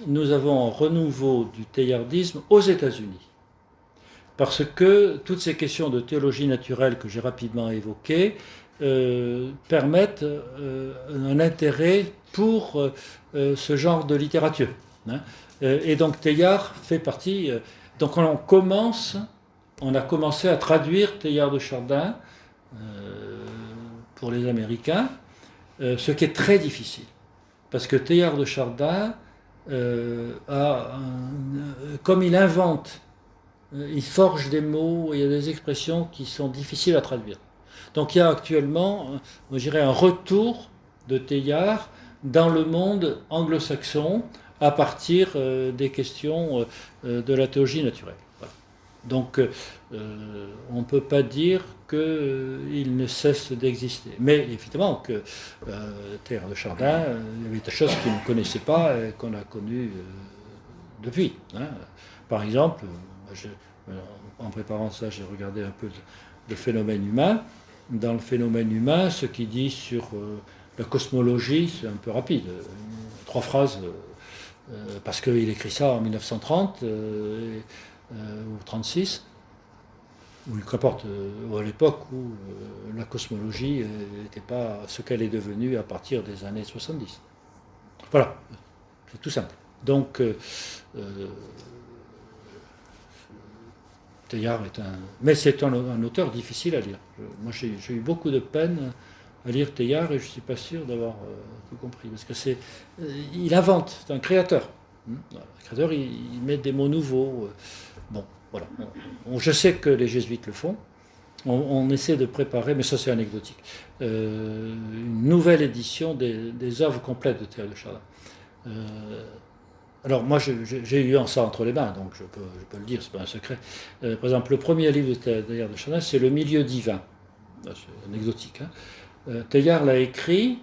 nous avons un renouveau du teilhardisme aux États-Unis. Parce que toutes ces questions de théologie naturelle que j'ai rapidement évoquées permettent un intérêt pour ce genre de littérature. Et donc Teilhard fait partie... donc on a commencé à traduire Teilhard de Chardin pour les Américains. ce qui est très difficile. Parce que Teilhard de Chardin, comme il invente, il forge des mots, il y a des expressions qui sont difficiles à traduire. Donc il y a actuellement, je dirais, un retour de Teilhard dans le monde anglo-saxon à partir des questions de la théologie naturelle. Voilà. Donc on ne peut pas dire qu'il ne cesse d'exister. Mais évidemment que Teilhard de Chardin, il y avait des choses qu'il ne connaissait pas et qu'on a connues depuis. Hein. Par exemple, en préparant ça, j'ai regardé un peu le phénomène humain. Dans le phénomène humain, ce qu'il dit sur la cosmologie, c'est un peu rapide. 3 phrases, parce qu'il écrit ça en 1930 ou 36, où il rapporte à l'époque où la cosmologie n'était pas ce qu'elle est devenue à partir des années 70. Voilà, c'est tout simple. Donc, Teilhard est mais c'est un auteur difficile à lire. Moi, j'ai eu beaucoup de peine à lire Teilhard et je ne suis pas sûr d'avoir tout compris. Parce que il invente, c'est un créateur. Le créateur, il met des mots nouveaux. Bon, voilà. Je sais que les jésuites le font. On essaie de préparer, mais ça c'est anecdotique, une nouvelle édition des œuvres complètes de Teilhard de Chardin. Alors moi j'ai eu ça entre les mains, donc je peux le dire, c'est pas un secret. Par exemple, le premier livre de Teilhard de Chardin, c'est Le Milieu divin. C'est anecdotique. Hein. Teilhard l'a écrit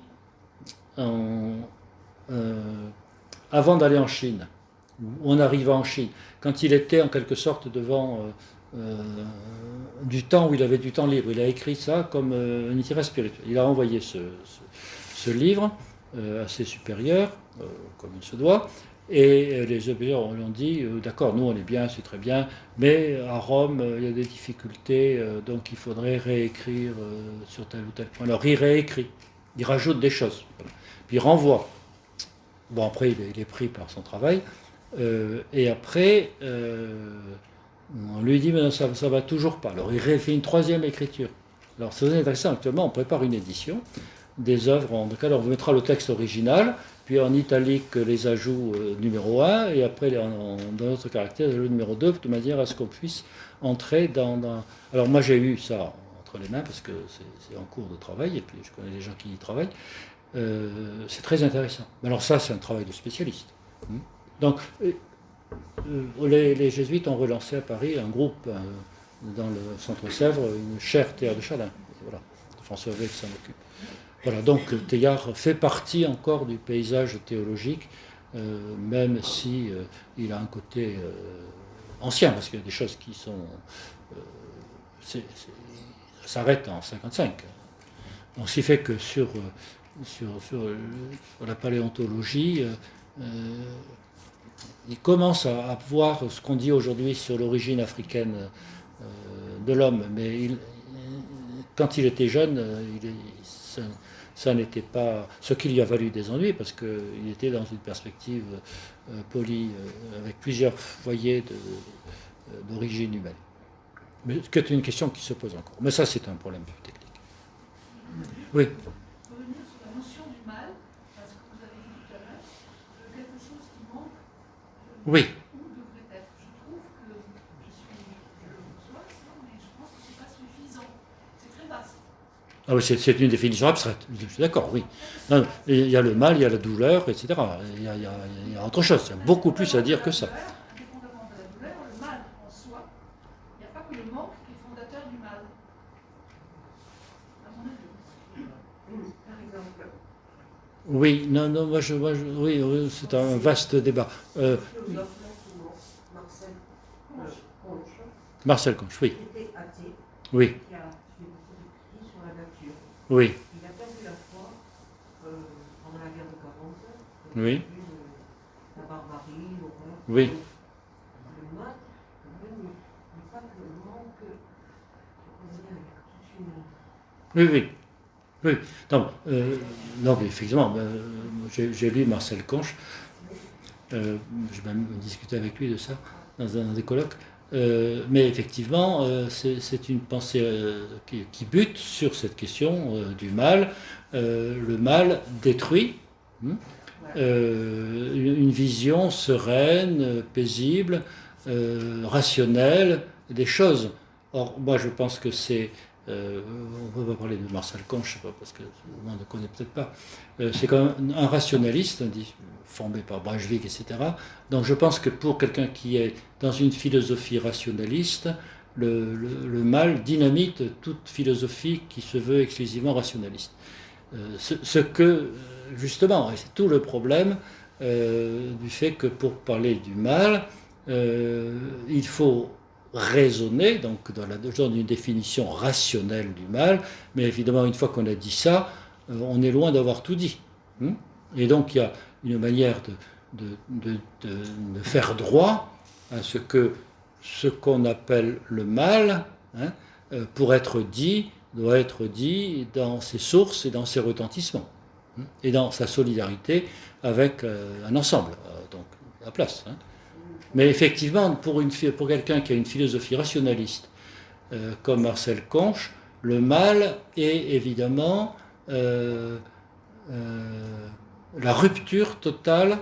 avant d'aller en Chine, ou en arrivant en Chine, quand il était en quelque sorte devant du temps où il avait du temps libre. Il a écrit ça comme un itinéraire spirituel. Il a envoyé ce livre assez supérieur, comme il se doit. Et les supérieurs lui ont dit, d'accord, nous on est bien, c'est très bien, mais à Rome, il y a des difficultés, donc il faudrait réécrire sur tel ou tel point. Alors il réécrit, il rajoute des choses, puis il renvoie. Bon, après, il est pris par son travail, et après, on lui dit, mais ça ne va toujours pas. Alors il fait une 3e écriture. Alors c'est intéressant, actuellement, on prépare une édition des œuvres, alors on vous mettra le texte original, puis en italique les ajouts numéro 1, et après dans notre caractère, le numéro 2, de manière à ce qu'on puisse entrer dans... Alors moi j'ai eu ça entre les mains, parce que c'est en cours de travail, et puis je connais les gens qui y travaillent. C'est très intéressant. Alors ça, c'est un travail de spécialiste. Donc, les jésuites ont relancé à Paris un groupe dans le centre Sèvres, une chaire Teilhard de Chardin. Voilà, François Vey s'en occupe. Voilà, donc Teilhard fait partie encore du paysage théologique, même si il a un côté ancien, parce qu'il y a des choses qui sont... ça s'arrête en 55. Donc, ce qui fait que sur la paléontologie, il commence à voir ce qu'on dit aujourd'hui sur l'origine africaine de l'homme, mais quand il était jeune, ça n'était pas ce qui lui a valu des ennuis, parce qu'il était dans une perspective polie, avec plusieurs foyers d'origine humaine. Mais c'est une question qui se pose encore. Mais ça, c'est un problème plus technique. Oui. Revenir sur la notion du mal, parce que vous avez dit tout à l'heure, quelque chose qui manque. Oui. Où devrait être. Je trouve que je le reçois, mais je pense que ce n'est pas suffisant. C'est très vaste. Ah oui, c'est une définition abstraite. Je suis d'accord, oui. Non, il y a le mal, il y a la douleur, etc. Il y a autre chose. Il y a beaucoup plus à dire que ça. Indépendamment de la douleur, le mal en soi, il n'y a pas que le manque qui est fondateur du mal. À mon avis. Par exemple. Oui, non, oui, c'est un vaste débat. Marcel Conche, oui. Était athée, Oui, qui a fait beaucoup d'écrits sur la nature. oui, Il a perdu la foi pendant la guerre de 40. Oui. La barbarie, l'horreur. oui. Le mal, quand même, n'est pas que le manque. Avec toute une. Oui. Non, non, mais effectivement, j'ai lu Marcel Conche, j'ai même discuté avec lui de ça dans des colloques. Mais effectivement, c'est une pensée qui bute sur cette question du mal. Le mal détruit. Une vision sereine, paisible, rationnelle des choses. Or, moi, je pense que c'est... on ne va pas parler de Marcel Conche, je sais pas, parce que on ne le connaît peut-être pas. C'est quand même un rationaliste, formé par Breivik, etc. Donc je pense que pour quelqu'un qui est dans une philosophie rationaliste, le mal dynamite toute philosophie qui se veut exclusivement rationaliste. Ce que, justement, et c'est tout le problème du fait que pour parler du mal, il faut raisonner, donc dans une définition rationnelle du mal, mais évidemment, une fois qu'on a dit ça, on est loin d'avoir tout dit. Et donc, il y a une manière de faire droit à ce qu'on appelle le mal, pour être dit, doit être dit dans ses sources et dans ses retentissements, et dans sa solidarité avec un ensemble, donc la place. Mais effectivement, pour quelqu'un qui a une philosophie rationaliste, comme Marcel Conche, le mal est évidemment la rupture totale,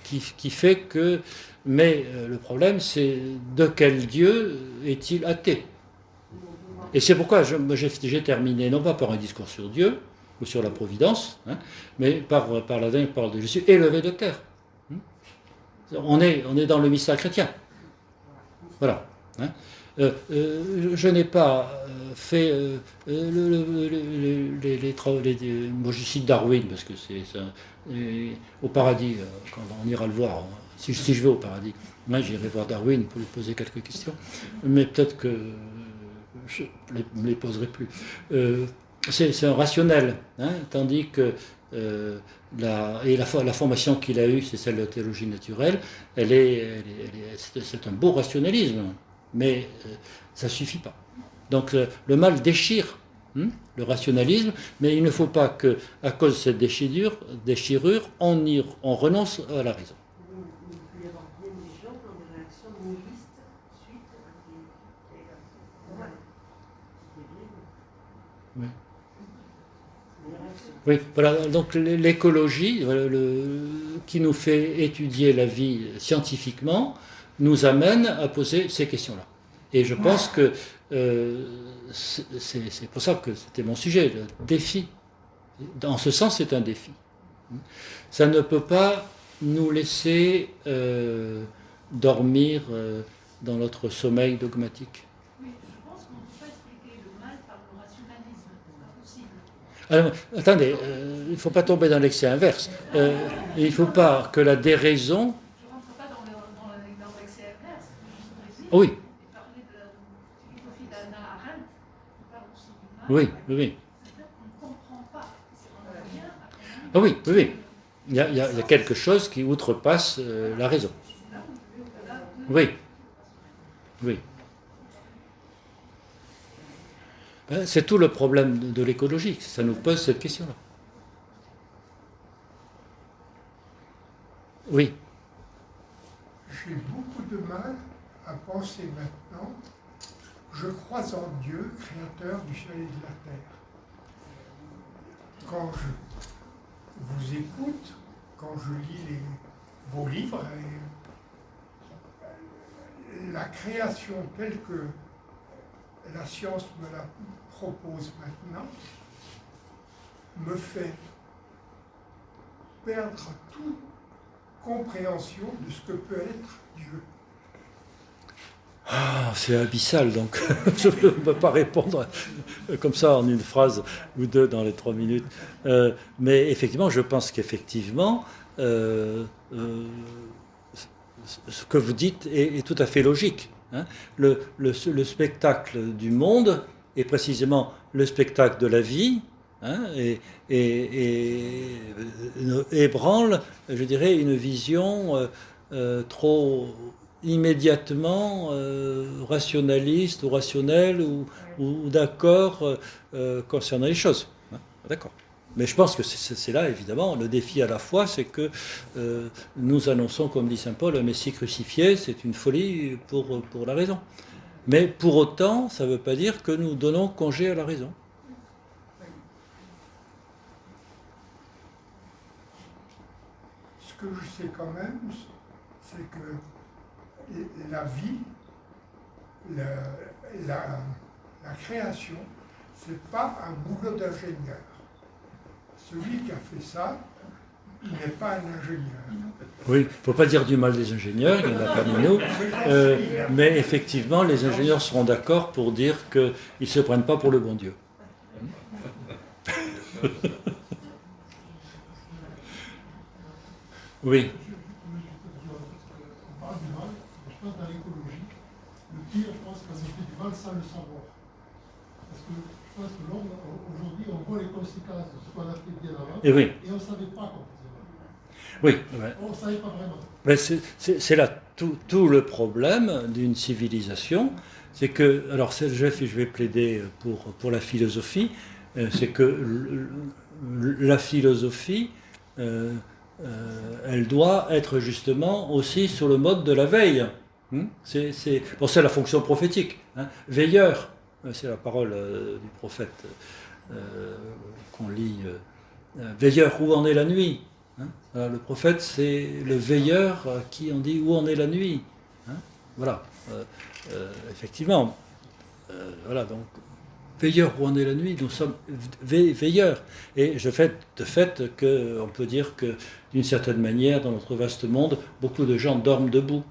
qui fait que... Mais le problème, c'est de quel Dieu est-il athée? Et c'est pourquoi j'ai terminé, non pas par un discours sur Dieu, ou sur la providence, mais par la dernière parole de Jésus, élevé de terre. On est dans le mystère chrétien. Voilà. Je n'ai pas fait les travaux. Moi, je cite Darwin parce que c'est au paradis, quand on ira le voir. Si je vais au paradis, moi j'irai voir Darwin pour lui poser quelques questions, mais peut-être que je ne me les poserai plus. C'est un rationnel, tandis que la formation qu'il a eue, c'est celle de la théologie naturelle, c'est un beau rationalisme, mais ça ne suffit pas. Donc le mal déchire le rationalisme, mais il ne faut pas qu'à cause de cette déchirure, on renonce à la raison. Il peut y avoir bien des gens qui ont des réactions nihilistes suite à des... Oui, voilà, donc l'écologie, qui nous fait étudier la vie scientifiquement, nous amène à poser ces questions-là. Et je pense que c'est pour ça que c'était mon sujet, le défi. En ce sens, c'est un défi. Ça ne peut pas nous laisser dormir dans notre sommeil dogmatique. Oui, je pense qu'on ne peut pas expliquer le mal par le rationalisme, c'est pas possible. Alors, attendez, il ne faut pas tomber dans l'excès inverse. Il ne faut pas que la déraison... Je ne rentre pas dans l'excès inverse, je juste Oui. Et parler de la philosophie d'Anna Arendt, on parle aussi du mal. Oui, oui, oui. C'est-à-dire qu'on ne comprend pas. C'est vraiment rien à comprendre. Ah oui, oui, oui. Il y a quelque chose qui outrepasse la raison. Oui. Oui. C'est tout le problème de l'écologie. Ça nous pose cette question-là. Oui. J'ai beaucoup de mal à penser maintenant. Je crois en Dieu, créateur du ciel et de la terre. Quand je vous écoute, quand je lis vos livres, la création telle que la science me la propose maintenant me fait perdre toute compréhension de ce que peut être Dieu. Ah, c'est abyssal, donc je ne peux pas répondre comme ça en une phrase ou deux dans les 3 minutes. Mais effectivement, je pense qu'effectivement, ce que vous dites est tout à fait logique. Le spectacle du monde est précisément le spectacle de la vie, et ébranle, je dirais, une vision trop immédiatement rationaliste ou rationnelle ou d'accord concernant les choses. D'accord. Mais je pense que c'est là, évidemment, le défi à la fois, c'est que nous annonçons, comme dit saint Paul, un Messie crucifié, c'est une folie pour la raison. Mais pour autant, ça ne veut pas dire que nous donnons congé à la raison. Ce que je sais quand même, c'est que la vie, la création, c'est pas un boulot d'ingénieur. Celui qui a fait ça, il n'est pas un ingénieur. Oui, il ne faut pas dire du mal des ingénieurs, il n'y en a pas parmi nous. Mais effectivement, les ingénieurs seront d'accord pour dire qu'ils ne se prennent pas pour le bon Dieu. Oui. On parle du mal, je pense dans l'écologie, le pire, je pense, quand on fait du mal sans le savoir. Parce que je pense que l'homme, aujourd'hui, on voit les conséquences de ce qu'on a fait bien avant, Et oui. Et on ne savait pas qu'on faisait mal. Oui. Ouais. On ne savait pas vraiment. Mais c'est là tout le problème d'une civilisation, c'est que, alors je vais plaider pour la philosophie, c'est que la philosophie, elle doit être justement aussi sur le mode de la veille. C'est la fonction prophétique. Veilleur, c'est la parole du prophète qu'on lit. Veilleur, où en est la nuit? Alors, le prophète, c'est le veilleur à qui on dit où en est la nuit. Voilà. Effectivement. Voilà, donc, veilleur, où en est la nuit? Nous sommes veilleurs. Et de fait, on peut dire que, d'une certaine manière, dans notre vaste monde, beaucoup de gens dorment debout.